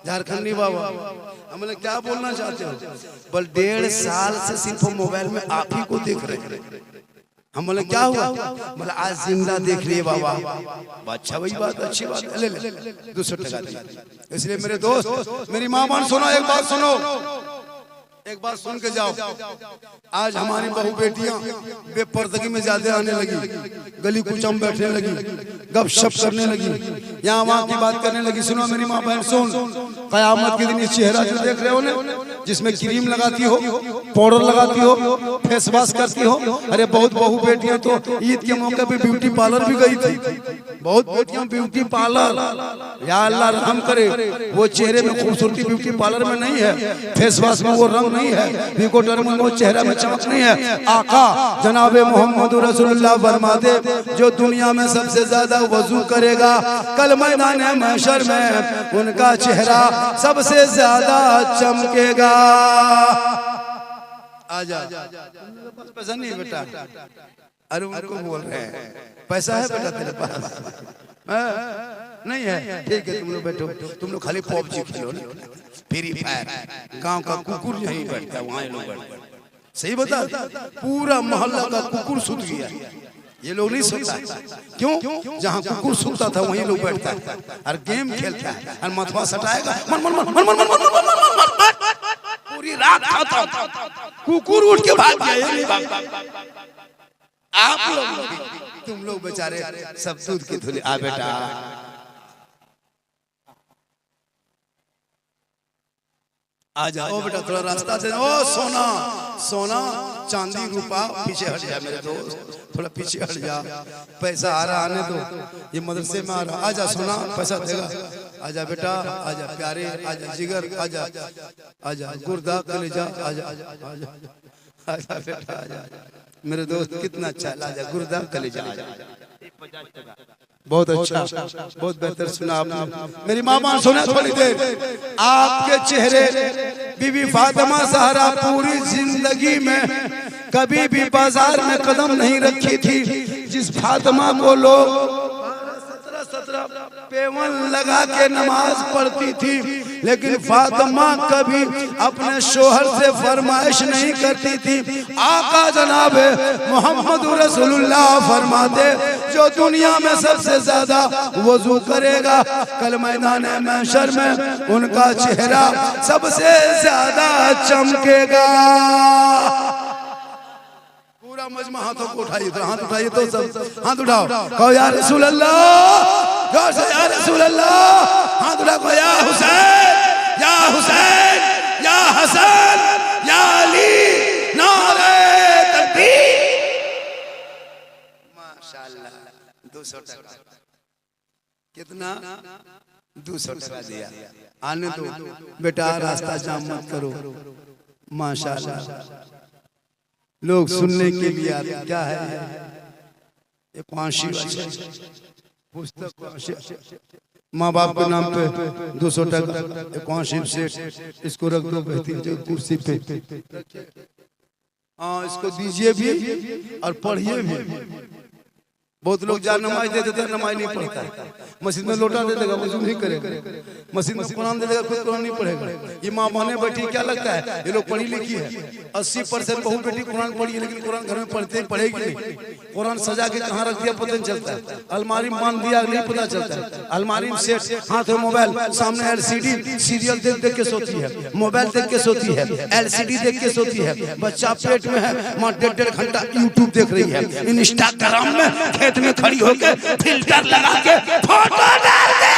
झारखंडी बाबा। हमने क्या बोलना चाहते हो? बल 1.5 साल से सिर्फ मोबाइल में आप ही को देख रहे हैं। हम बोले क्या हुआ? बोला आज जिंदा देख रही है बाबा। अच्छा वही बात, अच्छी बात, ले ले 200 टका दे। इसलिए मेरे दोस्त, मेरी माँ बहन सुनो, एक बात सुनो, एक बात सुन के जाओ। आज हमारी बहू बेटियां बेपर्दगी में ज्यादा आने लगी, गली कूचा में बैठने लगी, गपशप करने लगी, यहाँ वहाँ की बात करने लगी। सुनो मेरी माँ बहन सुन, कयामत के दिन इस चेहरा जो देख रहे हो ना, जिसमें क्रीम लगाती हो, पाउडर लगाती हो, फेस वॉश करती हो, अरे बहुत बहू बेटियां तो ईद के मौके पे ब्यूटी पार्लर भी गई थी। बहुत बेटियां ब्यूटी पार्लर, या अल्लाह रहम करे, वो चेहरे में खूबसूरती ब्यूटी पार्लर में नहीं है, फेस वॉश में वो रंग नहीं है, निकोटर में वो चेहरा में चमक नहीं है। आका जनाबे मोहम्मद रसूलुल्लाह फरमाते, जो दुनिया में सबसे ज्यादा वजू करेगा कल मैदान महशर में उनका चेहरा सबसे ज्यादा चमकेगा। आजा, पैसा नहीं बेटा? अरे उनको बोल रहे हैं पैसा है बेटा तेरे पास? नहीं है, ठीक है तुम लोग बैठो, तुम लोग खाली पबजी खेलो ना, फ्री फायर। गांव का कुकुर यहीं बैठता है, वहाँ लोग बैठते हैं। सही बता, पूरा मोहल्ला का कुकुर सुत गया, ये लोग नहीं सोता। क्यों? जहाँ कुकुर सोता था वहीं लोग बैठता है और गेम खेलता है और मथवा सटाएगा, मन मन मन मन मन मन मन पूरी रात खाता, कुकुर उठ के भाग गया। आप लोग, तुम लोग बेचारे सब दूध की थैली। आ बेटा, आ जाओ बेटा, थोड़ा रास्ता से। ओ सोना सोना चांदी रूपा पीछे हट जा मेरे दोस्त, थोड़ा पीछे हट जा, पैसा आ रहा आने दो, ये मदरसे में आ रहा। आजा सोना, पैसा देगा। आजा बेटा, आजा प्यारे, आजा जिगर, आजा आजा गुर्दा कलेजा, आजा आजा आजा बेटा, आजा मेरे दोस्त, कितना अच्छा, आजा गुर्दा कलेजा, आजा। बहुत अच्छा, बहुत बेहतर सुना आपने। मेरी मामा सुना थोड़ी देर, आपके चेहरे बीबी फातिमा ज़हरा पूरी जिंदगी में कभी भी बाजार में कदम नहीं रखी थी। जिस फातिमा को लोग 17 पेवन लगा के नमाज पढ़ती थी, लेकिन फातिमा कभी अपने शोहर से फरमाइश नहीं करती थी। आका जनाब मोहम्मद रसूलुल्लाह फरमाते, जो दुनिया में सबसे ज्यादा वजू करेगा कल मैदान महशर में उनका चेहरा सबसे ज्यादा चमकेगा। पूरा मजमा हाथों को उठाइए, तो हाथ उठाइए, तो सब हाथ उठाओ, कहो या रसूल अल्लाह, जोर से या रसूल अल्लाह, हाथ उठाओ, कहो या हुसैन, या हुसैन, या हसन, या अली, नारे तकबीर। माशाअल्लाह, 200 टका। कितना? 200 टका दिया। आने दो बेटा, रास्ता जाम मत करो। माशाअल्लाह, लोग सुनने के लिए आते। क्या है ये? पांशी पुस्तक, माँ बाप के नाम पे 200 टका, पांशी सेठ, इसको रख दो बेहतरीन कुर्सी पे। हाँ, इसको दीजिए भी और पढ़िए भी। बहुत लोग जहाँ नमाज दे देते हैं, नमाज नहीं पढ़ता है। मस्जिद में लोटा दे देगा, वजू नहीं करेगा। मस्जिद में कुरान दे देगा, खुद कुरान नहीं पढ़ेगा। ये माँ बहने बैठी, क्या लगता है ये लोग पढ़ी लिखी है? 80% बहू बेटी कुरान पढ़ी है, लेकिन कुरान घर में पढ़ते पढ़ेगी नहीं। कुरान सजा के कहाँ रख दिया पता नहीं चलता है। अलमारी में मान दिया नहीं पता चलता है। अलमारी में सेट, हाथ में मोबाइल, सामने LCD, सीरियल देख देख के सोती है, मोबाइल देख के सोती है, LCD देख के सोती है। बच्चा पेट में है, माँ 1.5 घंटा यूट्यूब देख रही है। इंस्टाग्राम में खेत में खड़ी होकर फिल्टर लगा के फोटो डाल दे,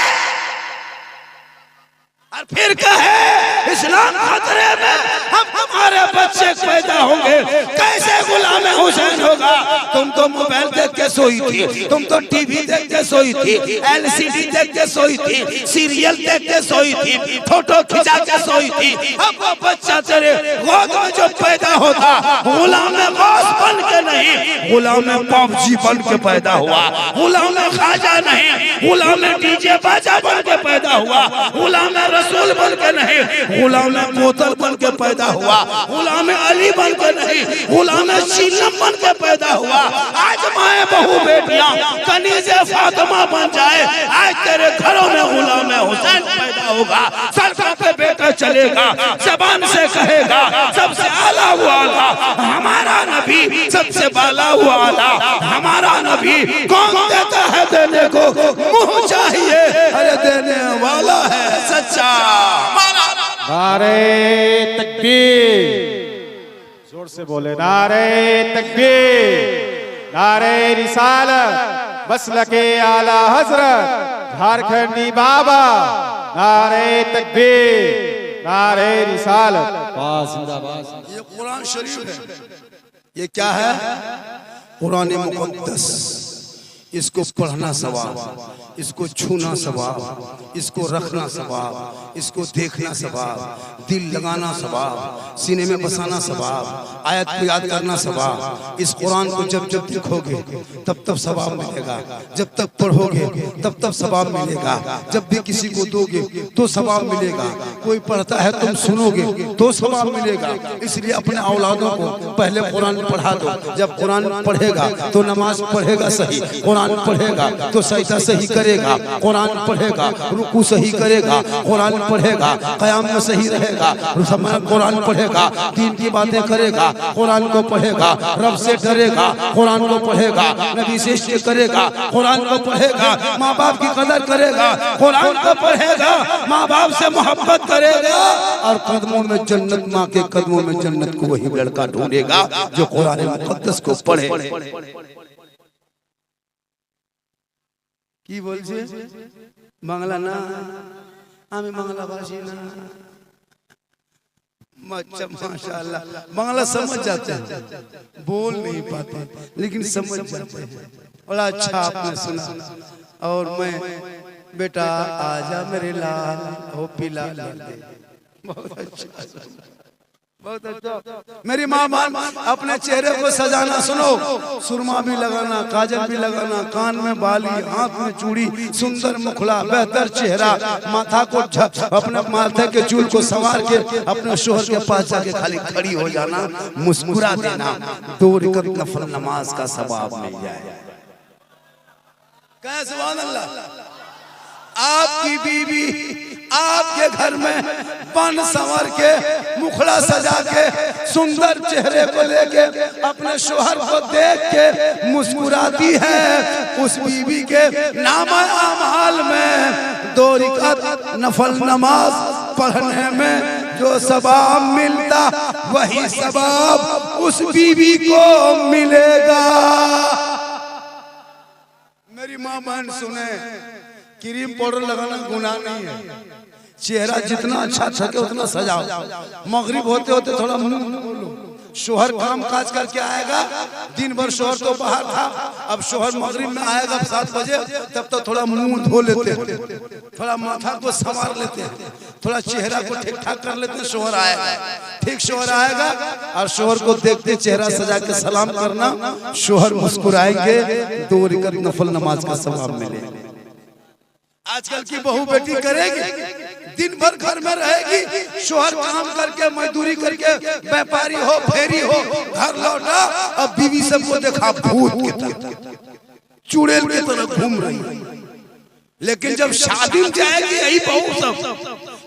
और फिर कहे इस्लाम खतरे में, हम हमारे बच्चे पैदा होंगे, कैसे गुलाम हुसैन होगा? तुम तो मोबाइल देख के सोई थी, तुम तो टीवी देख के सोई थी, LCD देख के सोई थी, सीरियल देख के सोई थी, फोटो खिंचा के सोई थी। अब वो बच्चा तेरे गोद में जो पैदा होता, गुलाम गौस बन के नहीं, गुलाम PUBG बन के पैदा हुआ। गुलाम खाजा नहीं, गुलाम DJ बाजा बन के पैदा हुआ। गुलाम रसूल बन के नहीं, गुलाम बोतल बन के पैदा हुआ। गुलाम अली बन के नहीं, गुलाम शीलम बन के पैदा हुआ। आज माए बहू बेटियां कनीज़े फातिमा बन जाए, आज तेरे घरों में गुलाम हुसैन पैदा होगा। सड़कों पे बेटा चलेगा, जबान से कहेगा सबसे आला हुआ आला हमारा नबी, सबसे बाला हुआ आला हमारा नबी। कौन देता है देने को, मुंह चाहिए, अरे देने वाला है सच्चा। नारे तकबीर, जोर से बोले नारे तकबीर, नारे रिसालत, मसलके आला हजरत झारखंडी बाबा, नारे तकबीर, नारे रिसालत, जिंदाबाद। ये कुरान शरीफ है। ये क्या है? कुरान मुक़द्दस। इसको पढ़ना सवाब, इसको छूना सवाब, इसको रखना सवाब, इसको देखना सवाब, दिल लगाना सवाब, सीने में बसाना सवाब, आयत को याद करना सवाब। इस कुरान को जब जब देखोगे तब तब सवाब मिलेगा, जब तक पढ़ोगे तब तब सवाब मिलेगा, जब भी किसी को दोगे तो सवाब मिलेगा। कोई पढ़ता है तुम सुनोगे तो सवाब मिलेगा। इसलिए अपने औलादों को पहले कुरान पढ़ा दो। जब कुरान पढ़ेगा तो नमाज पढ़ेगा सही, कुरान पढ़ेगा तो सजदा सही करेगा, कुरान पढ़ेगा रुकू सही करेगा, कुरान पढ़ेगा क़याम में सही रहेगा, कुरान पढ़ेगा दीन की बातें करेगा, कुरान को पढ़ेगा रब से डरेगा, कुरान को पढ़ेगा नबी से इश्क करेगा, कुरान को पढ़ेगा माँ बाप की कदर करेगा, कुरान को पढ़ेगा माँ बाप से मोहब्बत करेगा, और कदमों में जन्नत, माँ के कदमों में जन्नत को वही लड़का ढूंढेगा जो कुरान मुक़द्दस को पढ़े। কি বলছে? বাংলা না, আমি বাংলা ভাষী না। माशाअल्लाह, बांग्ला समझ जाते हैं, बोल नहीं पाते लेकिन समझ जाते हैं। बड़ा अच्छा आपने सुना। और मैं बेटा आजा मेरे लाल हो पिला दे, बहुत अच्छा, बहुत अच्छा। मेरी माँ बाप अपने चेहरे को सजाना, सुनो, सुरमा भी लगाना, काजल भी लगाना, कान में बाली, हाथ में चूड़ी, सुंदर मुखड़ा, बेहतर चेहरा, माथा को अपने माथे के चूल को संवार के अपने शोहर के पास जाके खाली खड़ी हो जाना, मुस्कुरा देना, 2 रकात नफल नमाज का सवाब मिल जाए। क्या सुभान अल्लाह। आपकी बीवी आपके घर में बन संवर के, मुखड़ा सजा के, सुंदर चेहरे को लेके अपने शोहर को देख के मुस्कुराती है। उस बीवी के नामा अमाल में 2 रकात नफल नमाज पढ़ने में जो सवाब मिलता, वही सवाब उस बीवी को मिलेगा। मेरी माँ बहन सुने, क्रीम पाउडर लगाना गुनाह नहीं है। चेहरा जितना अच्छा छके उतना सजाओ। मगरिब होते होते थोड़ा शोहर काम काज करके आएगा, दिन भर शोहर तो बाहर था, अब शोहर मगरिब में आएगा 7 बजे, तब तो थोड़ा मुंह धो लेते, थोड़ा माथा को संवार लेते, थोड़ा चेहरा को ठीक ठाक कर लेते। शोहर आएगा, ठीक शोहर आएगा और शोहर को देखते चेहरा सजा के सलाम करना, शोहर मुस्कुराएंगे, 2 रकात नफल नमाज का सवाब मिलेगा। आजकल की बहू बेटी करेगी, दिन भर घर में रहेगी, शोहर काम करके मजदूरी करके व्यापारी हो फेरी हो घर लौटा, अब बीवी सबको देखा भूत की तरह चुड़ैल की तरह घूम रही। लेकिन जब शादी में जाएगी यही बहू सब,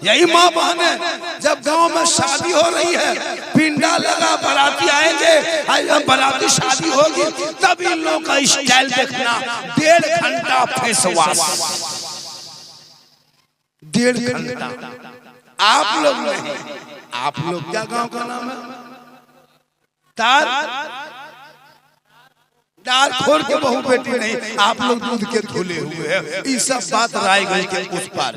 यही माँ बहन है, जब गांव में शादी हो रही है, पिंडा लगा, बाराती आएंगे, जब बाराती शादी होगी तब इन लोगों का स्टाइल देखना। 1.5 घंटा फेस वॉश, 1.5 घंटा। आप लोग नहीं, आप लोग क्या गांव का नाम है? दाल खोर के बहू बेटी नहीं, आप लोग दूध के धुले हुए हैं। ये सब बात रायगंज के उस पार।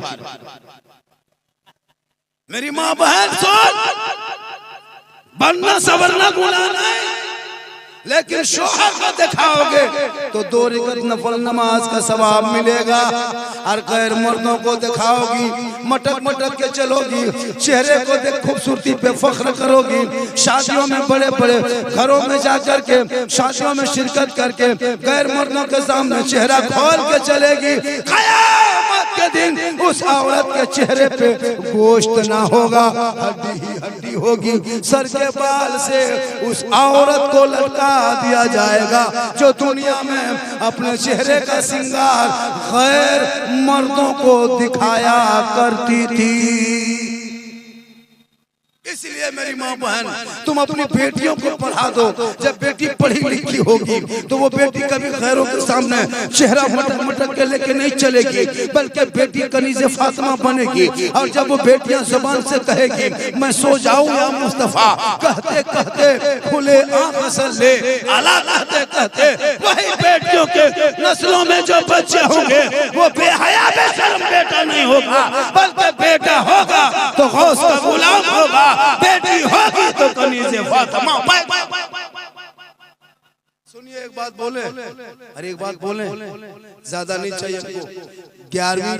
मेरी माँ बहन सुन, बनना सवरना गुनाह नहीं, लेकिन शोहर को दिखाओगे तो 2 रकात नफल नमाज का सवाब मिलेगा। और गैर मर्दों को दिखाओगी, मटक मटक के चलोगी, चेहरे को देख खूबसूरती पे फख्र करोगी, शादियों में बड़े बड़े घरों में जाकर के शादियों में शिरकत करके गैर मर्दों के सामने चेहरा खोल के चलेगी। क़यामत के दिन उस औरत के चेहरे पे गोश्त ना होगा, हड्डी ही हड्डी होगी। सर के बाल से उस औरत को लटका दिया जाएगा जो दुनिया में अपने चेहरे का श्रृंगार गैर मर्दों को दिखाया करती थी। इसलिए मेरी माँ बहन, तुम अपनी बेटियों को पढ़ा दो। जब बेटी पढ़ी लिखी होगी तो वो बेटी कभी गैरों के सामने चेहरा मटक मटक के लेके नहीं चलेगी, बल्कि बेटी कनीज़े फातिमा बनेगी। और जब वो बेटियां जुबान से कहेगी मैं सो जाऊं या मुस्तफा, कहते कहते खुले आंख से ले अला, कहते कहते वही बेटियों के नस्लों में जो बच्चे होंगे वो बेहया बेशर्म बेटा नहीं होगा, बल्कि बेटा होगा तो गौस का गुलाम होगा, बेटी होगी तो कनीज़े फातिमा। सुनिए एक बात बोले, अरे एक बात बोले, ज्यादा नहीं चाहिए हमको। 11वीं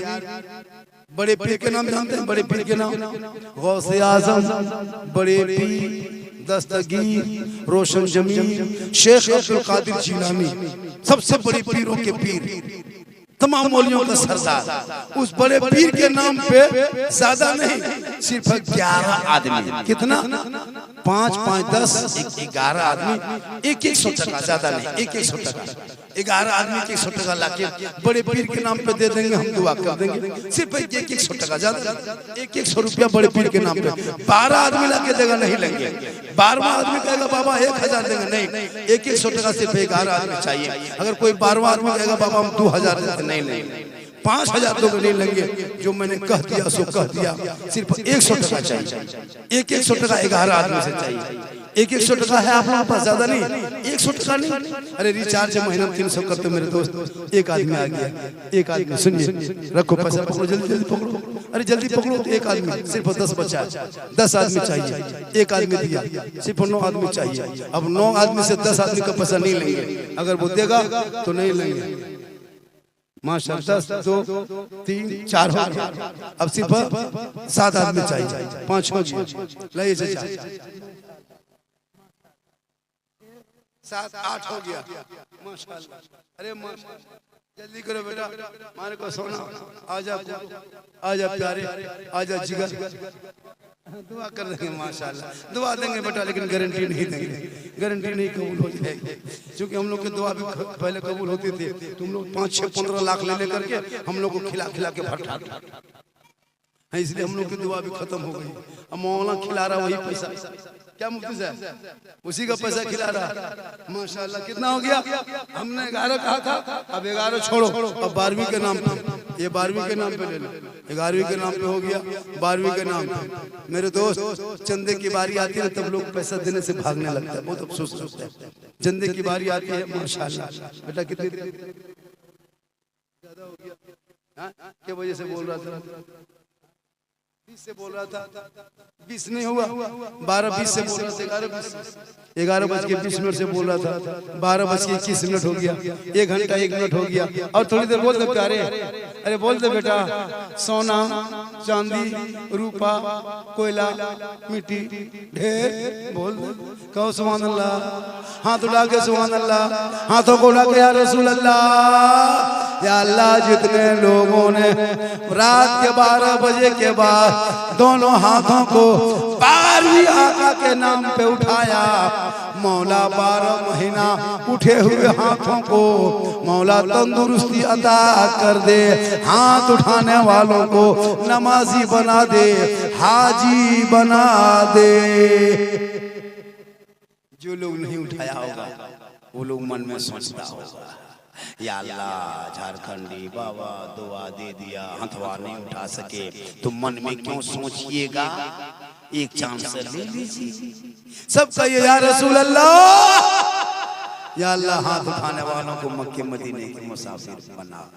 बड़े पीर के नाम जानते हैं? बड़े पीर के नाम गौसे आजम, बड़े पीर दस्तगीर, रोशन जमीन, शेख अब्दुल कादिर जिलानी, सबसे बड़ी पीरों के पीर, तमाम मौलियों का सरदार। उस बड़े पीर के नाम पे ज्यादा नहीं, सिर्फ 11 आदमी, कितना 5 5 10 11 आदमी 100 टका, ज्यादा नहीं, 100 टका, 11 आदमी 100 टका लाके बड़े पीर के नाम पे दे देंगे, हम दुआ कर देंगे। सिर्फ 100 टका, ज्यादा 100 रुपया बड़े पीर के नाम पे। 12 आदमी लाके देगा, नहीं लेंगे। 12वां आदमी कहेगा बाबा 1000 देंगे, नहीं, 100 टका सिर्फ 11 आदमी चाहिए। अगर कोई 12वां आदमी कहेगा बाबा हम 2000 देंगे, नहीं लेंगे। 5000 तो नहीं लेंगे, जो मैंने कह दिया सो कह दिया। सिर्फ 100 टका चाहिए, 100 टका 11 आदमी से चाहिए। 100 टका है आप लोगों के पास? ज्यादा नहीं, 100 टका नहीं। अरे रिचार्ज महीना में 300 करते मेरे दोस्त। एक आदमी आ गया, एक आदमी, सुनिए, रखो पैसा, पकड़ो, जल्दी जल्दी पकड़ो, अरे जल्दी पकड़ो। तो एक आदमी, सिर्फ 10 बचा, 10 आदमी चाहिए, एक आदमी दिया, सिर्फ 9 आदमी चाहिए। अब 9 आदमी से 10 आदमी का पैसा नहीं लेंगे, अगर वो देगा तो नहीं लेंगे। माशाअल्लाह 10 2 3 4 हो गया, अब सिर्फ 7 आदमी चाहिए, 5 हो गया, लाइए 7 8 हो गया, माशाअल्लाह। अरे जल्दी करो बेटा, मारे को सोना, आजा प्यारे, आजा जिगर, दुआ कर देंगे, माशाअल्लाह दुआ देंगे बेटा, लेकिन गारंटी नहीं देंगे, गारंटी नहीं कबूल हो जाएगी। क्योंकि हम लोग की दुआ भी पहले कबूल होती थी, तुम लोग 5 6 15 लाख ले लेकर के हम लोग को खिला खिला के भरता है, इसलिए हम लोग की दुआ भी खत्म हो गई। अब मौलाना खिला रहा वही पैसा, क्या मुफ्ती साहब, उसी का पैसा खिला रहा, माशाअल्लाह। कितना हो गया? हमने 11 कहा था, अब 11 छोड़ो, अब 12वीं के नाम ये 12वीं के नाम पे ले लो, 11वीं के नाम पे हो गया, 12वीं के नाम पे। मेरे दोस्त चंदे की बारी आती है तब लोग पैसा देने से भागने लगता है, बहुत अफसोस होता है। चंदे की बारी आती है, माशाल्लाह बेटा कितनी ज्यादा हो गया, क्या वजह से बोल रहा था, 20 से बोल रहा था, 20 नहीं हुआ, 12-20 से बोल रहा था, 11:20 से बोल रहा था, 12:21 हो गया, 1 घंटा 1 मिनट हो गया। और थोड़ी देर बोल दे प्यारे, अरे बोल दे बेटा, सोना चांदी रूपा कोयला मिट्टी ढेर बोल दे, कहो सुभान अल्लाह, हाथ उठा के सुभान अल्लाह, हाथों को उठा के या रसूल अल्लाह, या अल्लाह जितने लोगों ने रात के 12 बजे के बाद दोनों हाथों को 12वीं आका के नाम पे उठाया, मौला 12 महीना उठे हुए हाथों को मौला तंदुरुस्ती अता कर दे, हाथ उठाने वालों को नमाजी बना दे, हाजी बना दे। जो लोग नहीं उठाया होगा वो लोग मन में सोचता होगा, या अल्लाह झारखंडी बाबा दुआ दे दिया, हथवा नहीं उठा सके तो मन में क्यों सोचिएगा, एक चांस ले लीजिए। सब कहिए या रसूल अल्लाह, या अल्लाह हाथ उठाने वालों को मक्के मदीने के मुसाफिर बना,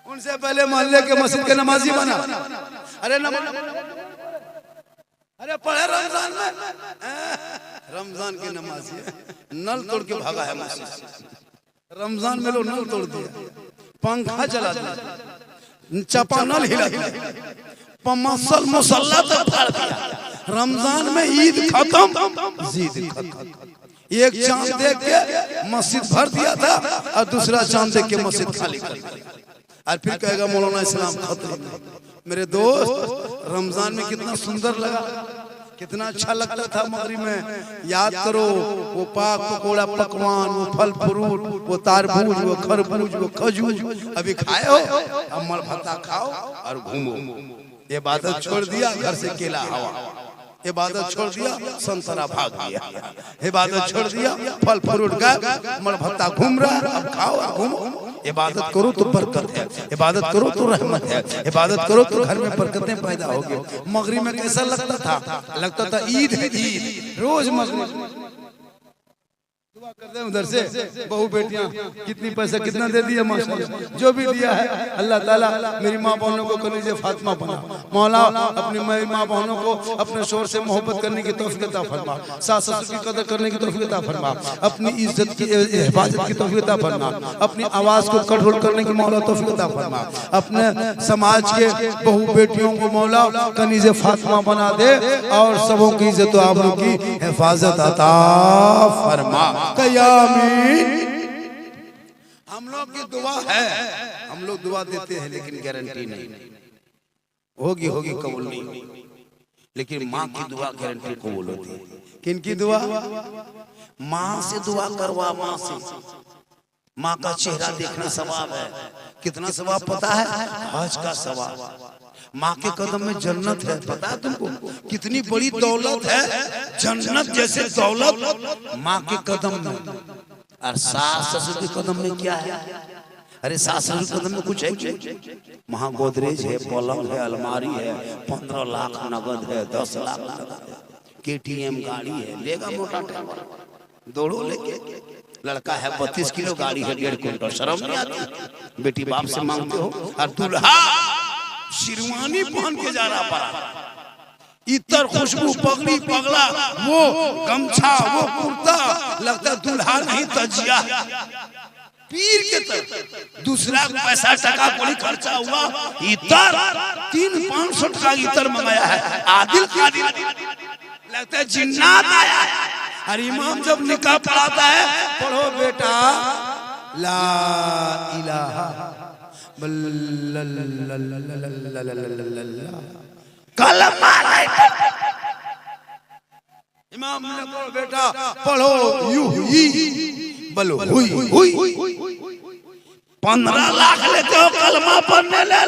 उनसे पहले मोहल्ले के मस्जिद के नमाजी बना। अरे अरे पढ़े रमजान में, रमजान के नमाजी नल तोड़ के भागा है मस्जिद, रमजान में लोग नल तोड़ दिया, पंखा चला दिया, चपानल हिला दिया, मुसल्ला तक फाड़ दिया। रमजान में ईद खत्म, जीद खत्म। एक चांद देख के मस्जिद भर दिया था और दूसरा चांद देख के मस्जिद खाली कर दिया, और फिर कहेगा मौलाना इस्लाम खत्म। मेरे दोस्त रमजान में कितना सुंदर लगा, कितना अच्छा लगता था मगरिब में। याद करो वो पाक पकोड़ा पकवान, वो फल फ्रूट, वो तारबूज, वो खरबूज, वो खजूर अभी खाए हो, अब मल भत्ता खाओ और घूमो। इबादत छोड़ दिया, घर से केला हवा, इबादत छोड़ दिया, संतरा भाग गया, इबादत छोड़ दिया, फल फ्रूट गए, मल भत्ता घूम रहा है, अब खाओ और घूमो। इबादत करो तो बरकत है, इबादत करो तो रहमत है, इबादत करो तो घर में बरकतें पैदा होगी। मगरिब में कैसा लगता था, लगता था ईद है, ईद रोज मगरिब दुआ करते हैं उधर से, बहू बेटियां कितनी पैसा कितना दे दिया, माशाल्लाह जो भी दिया है अल्लाह ताला मेरी माँ बहनों को कनीज़े फातिमा बना, मौला अपनी माँ बहनों को अपने शोर से मोहब्बत करने की तौफीक अता फरमा, सास ससुर की कदर करने की तौफीक अता फरमा, अपनी इज्जत की हिफाजत की तौफीक अता फरमा, अपनी आवाज़ को कंट्रोल करने की मौला तौफीक अता फरमा, अपने समाज के बहू बेटियों को मौला कनीज़े फातिमा बना दे और सबों की इज्जत व आबरू की हिफाजत अता फरमा। हम लोग की दुआ है, हम लोग दुआ देते हैं लेकिन गारंटी नहीं होगी, होगी कबूल नहीं होगी, लेकिन माँ की दुआ गारंटी कबूल होती है। किन की दुआ, माँ से दुआ करवा, माँ से, माँ का चेहरा देखना सवाब है। कितना सवाब पता है, हज का सवाब। माँ के कदम में जन्नत है, पता है तुमको, कितनी बड़ी दौलत है, जन्नत जैसे दौलत माँ के कदम में। और सास ससुर के कदम में क्या है, अरे सास ससुर के कदम में कुछ है क्या, वहाँ गोदरेज है, पलंग है, अलमारी है, 15 लाख नगद है, 10 लाख नगद है, KTM गाड़ी है, लेगा मोटा ड्राइवर दौड़ो लेके, लड़का है 32 किलो, गाड़ी है 1.5 क्विंटल, शर्म नहीं आती, बेटी बाप से मांगते हो, और दूल्हा शेरवानी पहन के जा रहा पड़ा, इतर खुशबू, पगड़ी पगला, वो गमछा, वो कुर्ता, लगता दूल्हा नहीं तजिया, पीर के तरफ। दूसरा पैसा टका कोई खर्चा हुआ, इतर 300-500 टका इतर मंगाया है, आदिल कादिल, लगता है जिन्नात आया है। और इमाम जब निकाह पढ़ाता है, पढ़ो बेटा ला इलाहा कलमा, इमाम ने कहा बेटा पढ़ो यू ही बोलो हुई हुई, 15 लाख लेते हो कलमा पढ़ने ले।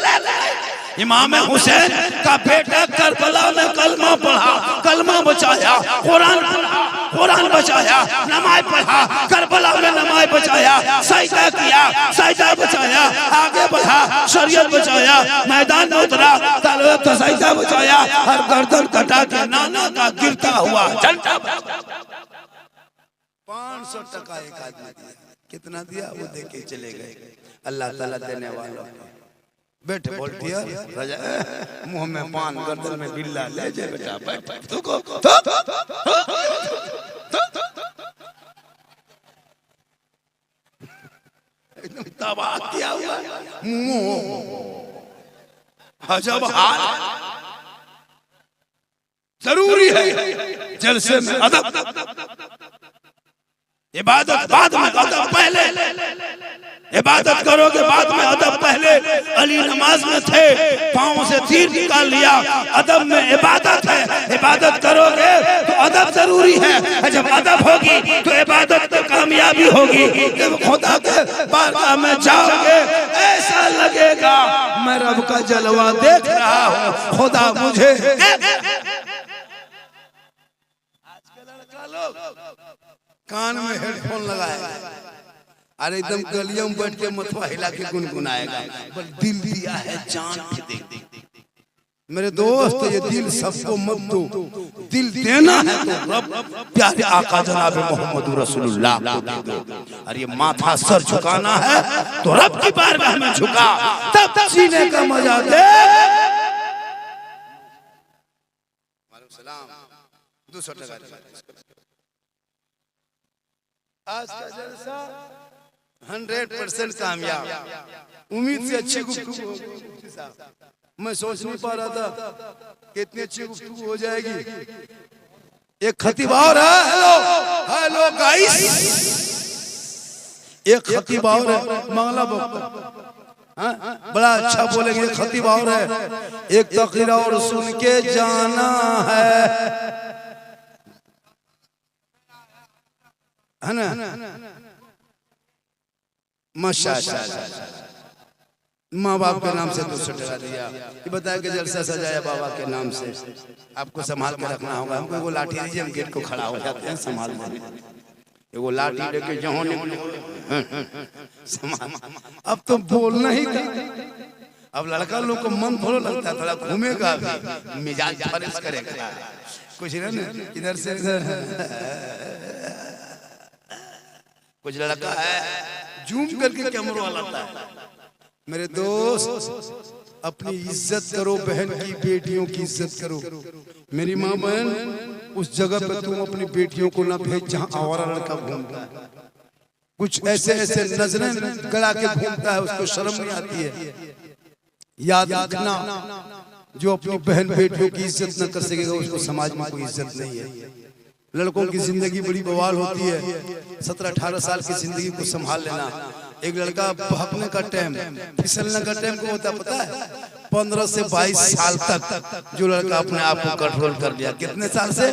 इमाम हुसैन का बेटा करबला में कलमा पढ़ा, कलमा बचाया, कुरान बचाया, नमाज पढ़ा, करबला में नमाज बचाया, सजदा किया, सजदा बचाया, आगे बढ़ा। था, शरीयत बचाया, मैदान में उतरा, तसाइदा बचाया और गर्दन कटा के नाना का गिरता हुआ झंडा 500 टका एक आदमी दिया। कितना दिया वो दे के चले गए। अल्लाह ताला देने वालों बैठे वोल्टियर राजा मुंह में पान गर्दन में बिल्ला ले जा बेटा बैठ तू को एकदम तबाह किया हुआ मुंह अजब हाल। जरूरी है जलसे में अदब, इबादत बाद में अदब पहले, इबादत करोगे बाद में अदब पहले। अली नमाज में थे, पांव से तीर निकाल लिया, अदब में इबादत है। इबादत करोगे तो अदब जरूरी है, जब अदब होगी तो इबादत में कामयाबी होगी। जब खुदा के बारगाह में जाओगे ऐसा लगेगा मैं रब का जलवा देख रहा हूँ, खुदा मुझे कान में हेडफोन लगाए, अरे एकदम गलियों में बैठ के मथुआ हिला के गुनगुनाएगा, पर दिल दिया है जान के दे। मेरे दोस्त ये दिल सबको मत दो, दिल देना है तो रब प्यारे आका जनाब मोहम्मद रसूलुल्लाह को दे दो। और ये माथा सर झुकाना है तो रब की बारगाह में झुका, तब सीने का मजा दे। दूसरा टका आज का जलसा 100% कामयाब, उम्मीद से अच्छी गुफ्तगू होगी। मैं सोच नहीं पा रहा था कि इतनी अच्छी गुफ्तगू हो जाएगी। एक खतीब और है, हेलो हेलो गाइस, एक खतीब और है मंगला बख्तर, बड़ा अच्छा बोलेंगे। खतीब और है, एक तकरीर और सुन के जाना है ना। माशाअल्लाह, माँ बाप के नाम से 200 टका दिया। ये बताया कि जलसा सजाया बाबा के नाम से, आपको संभाल के रखना होगा। हमको वो लाठी दीजिए, हम गेट को खड़ा हो जाते हैं संभाल में। वो लाठी लेके जहाँ निकले अब तो बोलना ही था। अब लड़का लोग को मन थोड़ा लगता है, थोड़ा घूमेगा भी, मिजाज फ्रेश करेगा कुछ ना, इधर से इधर। कुछ लड़का है जूम करके कैमरा लाता है। मेरे दोस्त अपनी इज्जत करो, बहन की बेटियों की इज्जत करो। मेरी माँ बहन, उस जगह पे तुम अपनी बेटियों को ना भेज जहाँ आवारा लड़का घूमता है। कुछ ऐसे ऐसे नजरें गड़ा के घूमता है, उसको शर्म नहीं आती है। याद रखना, जो अपनी बहन बेटियों की इज्जत न कर सकेगा उसको समाज में कोई इज्जत नहीं है। लड़कों की जिंदगी बड़ी बवाल होती है। 17-18 साल की जिंदगी को संभाल लेना। एक लड़का भागने का टाइम, फिसलने का टाइम को होता पता है 15 से 22 साल तक। जो लड़का अपने आप को कंट्रोल कर लिया, कितने साल से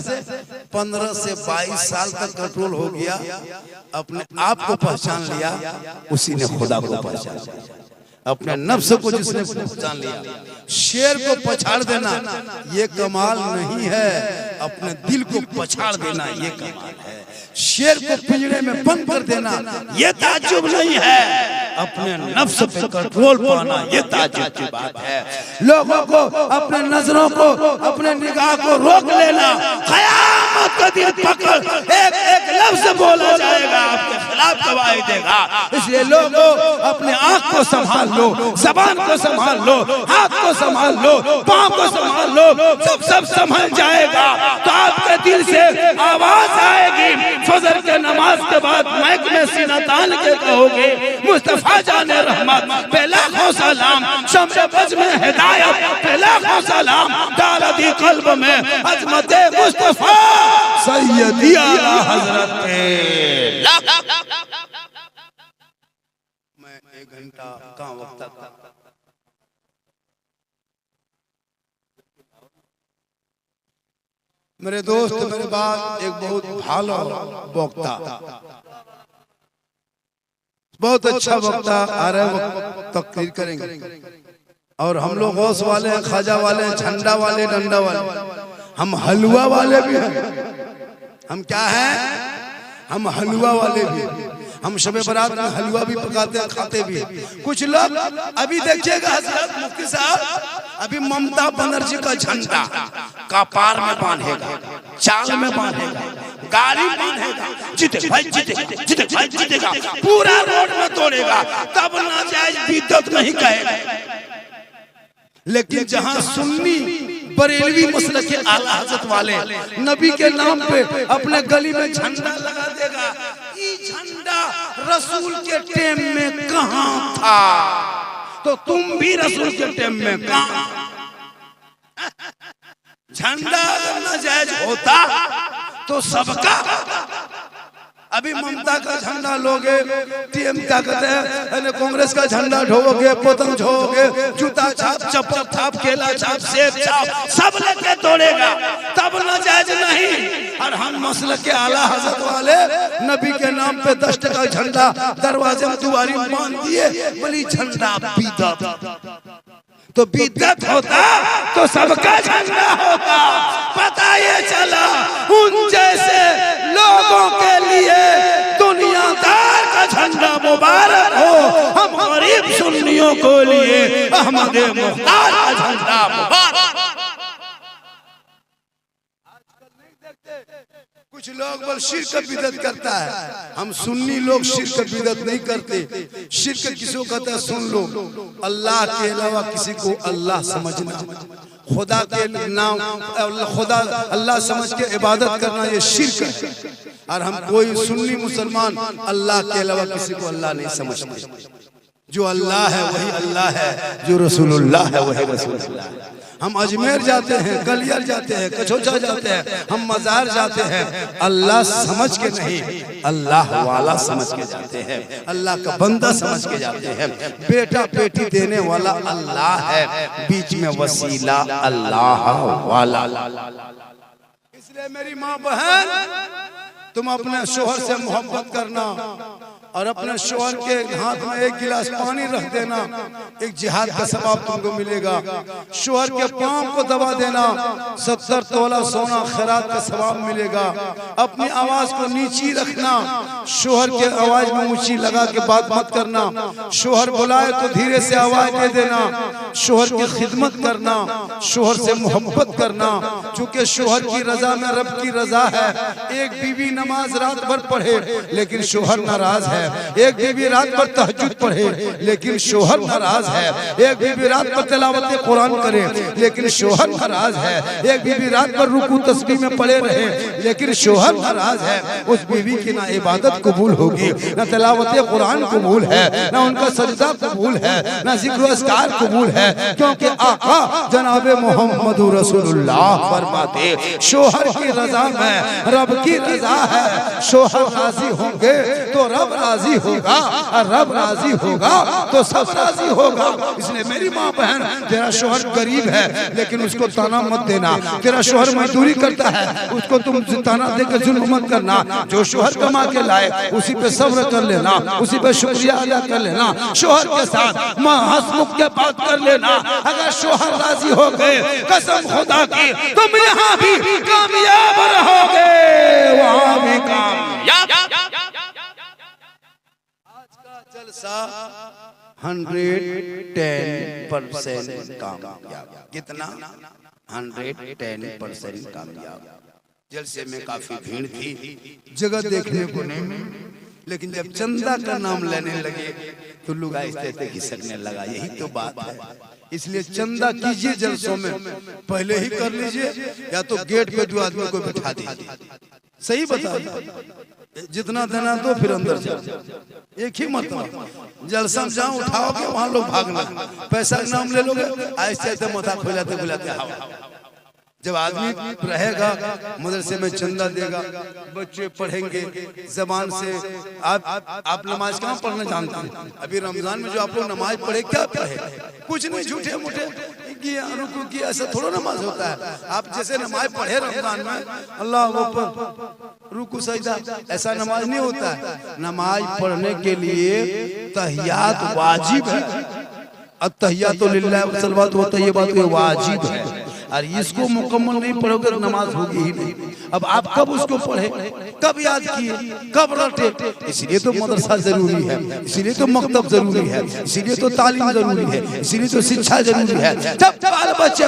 15 से 22 साल तक कंट्रोल हो गया, अपने आप को पहचान लिया, उसी ने खुदा को पहचान लिया। अपने नफ्स को जिसने पहचान लिया, शेर को पछाड़ देना ये कमाल नहीं है, अपने दिल को पछाड़ देना ये कमाल है। शेर को पिंजरे में बंद कर देना ये ताज्जुब नहीं है, अपने नफ्स पे कंट्रोल पाना ये ताज्जुब की बात है। लोगों को अपने नजरों को, अपने निगाह को रोक लेना, क़यामत का दिन पकड़ एक एक लफ्ज बोला जाएगा, आपके खिलाफ गवाही देगा। इसलिए लोगों अपने आँख को संभाल लो, जबान को संभाल लो, हाथ को संभाल लो, पाँव को संभाल लो, सब संभल जाएगा। तो आपके दिल से आवाज आएगी, फजर के नमाज के बाद माइक में सीना तान के कहोगे, मुस्तफा जाने रहमत पे लाखों सलाम, शम्स बज में हिदायत पे लाखों सलाम, डाल दी कल्ब में अजमत मुस्तफा सैयदी आला हजरत। मैं 1 घंटा कहाँ वक्त तक मेरे दोस्त, मेरे बाद एक बहुत भालो वक्ता, बहुत अच्छा वक्ता आ रहे हैं, तकरीर करेंगे। और हम लोग गौस वाले हैं, खाजा वाले हैं, झंडा वाले, डंडा वाले, हम हलवा वाले भी हैं। हम क्या हैं? हम हलवा वाले भी, हम शबे बारात में हलवा भी पकाते हैं, खाते भी। कुछ लोग अभी देखिएगा हजरत मुफ्ती साहब, अभी ममता बनर्जी का झंडा कपार में बांधेगा, चाल में बांधेगा, गाड़ी बांधेगा, जीते भाई जीतेगा, पूरा रोड में तोड़ेगा, तब नाजायज बिद्दत नहीं कहेगा। लेकिन जहां सुन्नी बरेलवी मसलक के आला हजरत वाले नबी के नाम पे अपने गली में झंडा लगा देगा, ये झंडा रसूल के टाइम में कहां था? तो तुम भी रसूल के टाइम में कहां? झंडा अगर नाजायज होता तो सबका, अभी ममता का झंडा लोगे, टीएम क्या कहते हैं, कांग्रेस का झंडा ढोओगे, पतंग ढोओगे, जूता छाप, चप्पल छाप, केला छाप, सेब छाप, सब लेके तोड़ेगा, तब नाजायज नहीं। और हम मसलक के आला हजरत वाले नबी के नाम पे 10 टका झंडा दरवाजे में दुआरी बांध दिए, बोली झंडा बिदअत। तो बिदअत होता तो सबका झंडा होता। पता ये चला उन जैसे लोगों के लिए दुनियादार का झंडा मुबारक हो, हम गरीब सुन्नियों को लिए अहमद मुख्तार का झंडा मुबारक। कुछ लोग बोल शिर्क बिदअत करता है, हम सुन्नी लोग शिर्क बिदअत नहीं करते। शिर्क किसको कहता है सुन लो, अल्लाह के अलावा किसी को अल्लाह समझना, खुदा के नाम खुदा अल्लाह समझ के इबादत करना, ये शिर्क है। और हम कोई सुन्नी मुसलमान अल्लाह के अलावा किसी को अल्लाह नहीं समझते। जो अल्लाह है वही अल्लाह है, जो रसूलुल्लाह है वही रसूलुल्लाह है। हम अजमेर जाते हैं, गलियर जाते हैं, कछोचा जाते हैं, हम मजार जाते हैं, अल्लाह समझ के नहीं, अल्लाह वाला समझ के जाते हैं, अल्लाह का बंदा समझ के जाते हैं। बेटा बेटी देने वाला अल्लाह है, बीच में वसीला अल्लाह वाला। इसलिए मेरी माँ बहन, तुम अपने शोहर से मोहब्बत करना और अपने शोहर के हाथ में एक गिलास पानी रख देना, एक जिहाद का सवाब तुमको मिलेगा। शोहर के पांव को दबा देना, 70 तोला सोना खैरात का सवाब मिलेगा। अपनी आवाज को नीची रखना, शोहर के आवाज में ऊंची लगा के बात मत करना। शोहर बुलाए तो धीरे से आवाज दे देना। शोहर की खिदमत करना, शोहर से मोहब्बत करना, चूंकि शोहर की रजा में रब की रजा है। एक बीवी नमाज रात भर पढ़े लेकिन शोहर नाराज है, एक बीवी रात भर तहज्जुद पढ़े लेकिन शोहर नाराज है, एक बीवी रात भर तिलावत कुरान करे लेकिन शोहर नाराज है, एक बीवी रात भर रुकू तस्बीह में पड़े रहे लेकिन शोहर नाराज है। उस बीवी की ना इबादत कबूल होगी, ना तिलावत कुरान कबूल है, ना उनका सजदा कबूल है, ना जिक्र अस्कार कबूल है, क्योंकि आका जनाब मोहम्मद रसूलुल्लाह फरमाते शोहर की रजा में रब की रजा है। शोहर राजी होंगे तो रब राजी होगा, और रब राजी होगा तो सब राजी होगा। इसलिए मेरी माँ बहन, तेरा शोहर गरीब है लेकिन उसको ताना मत देना। तेरा शोहर मजदूरी करता है, उसको तुम ताना देकर जुल्म मत करना। जो शोहर कमा के लाए उसी पे सब्र कर लेना, उसी पे शुक्रिया अदा कर लेना। शोहर के साथ माँ हंसमुख के बात कर लेना। अगर शोहर राजी हो गए, कसम खुदा की, तुम यहाँ भी कामयाब रहोगे, वहाँ भी कामयाब। जलसा 110% कामयाब। कितना? 110% कामयाब। जलसे में काफी भीड़ थी, जगह देखने को नहीं मिली, लेकिन जब चंदा का नाम लेने लगे तो लोग आहिस्ते खिसकने लगा। यही तो बात है। इसलिए चंदा कीजिए जलसों में, पहले ही कर लीजिए, या तो गेट पे 2 आदमी को बिठा दीजिए। सही बता, जितना देना दो फिर अंदर जाओ, एक ही मतलब। जलसा में जाओ, उठाओगे वहां लोग भागना, पैसा का नाम ले लोगे, ऐसे मथा खुलाते खुलाते हवा। जब आदमी रहेगा मदरसे में चंदा देगा, बच्चे पढ़ेंगे जबान से। आप नमाज कहाँ पढ़ना जानते हैं? अभी रमजान में जो आप लोग नमाज पढ़े, क्या पढ़े? कुछ नहीं, झूठे मूठे रुकू की, ऐसा थोड़ा नमाज होता है। आप जैसे नमाज पढ़े रमजान में, अल्लाह अकबर, रुकू सजदा, ऐसा नमाज नहीं होता है। नमाज पढ़ने के लिए तहियात वाजिब है। अत्तहियातु लिल्लाह व सलवातु व तय्यबातु वाजिब है, और इसको मुकम्मल नहीं पढ़ोगे तो नमाज होगी ही नहीं। अब आप कब उसको पढ़े, कब याद किए, कब रटे? इसलिए तो मदरसा जरूरी है, इसीलिए तो मकतब जरूरी है, इसीलिए तो तालीम जरूरी है, इसीलिए तो शिक्षा जरूरी है। जब बाल बच्चे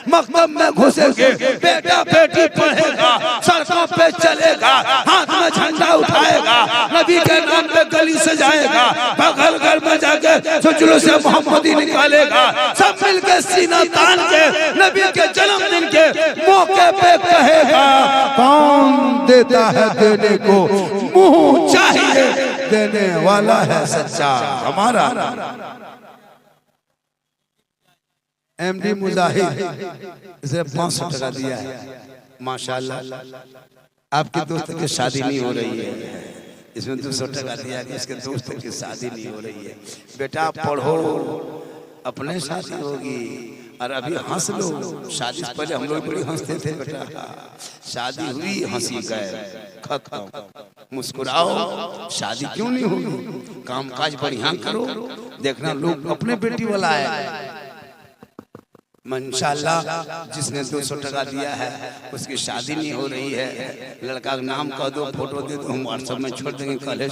मकतब में घुसेंगे, बेटा बेटी पढ़ेगा, सड़कों पे चलेगा, हाथ में झंडा उठाएगा, नबी के नाम पे गली सजाएगा, बगल घर में जाके जुलूस से मोहम्मदी निकालेगा, सब मिलके सीना तान के नबी के जन्मदिन के मौके पे कहेगा, कौन देता है देने को, मुंह चाहिए देने वाला है सच्चा हमारा। एमडी मुजाहिद इसे 500 टका दिया है। माशाल्लाह आपके दोस्त की शादी नहीं हो रही है, इसमें 200 टका दिया है। इसके दोस्त की शादी नहीं हो रही है। बेटा पढ़ो, अपने शादी होगी। और अभी हंस लो, शादी से पहले हम लोग बड़ी हंसते थे बेटा, शादी हुई हंसी गए खत्म। मुस्कुराओ, शादी क्यों नहीं होगी? काम काज बढ़िया करो, देखना लोग अपने बेटी वाला है। इंशाअल्लाह जिसने 200 टका दिया है उसकी शादी नहीं हो रही है, लड़का का नाम कह दो, फोटो दे दो, हम व्हाट्सएप में छोड़ देंगे कल।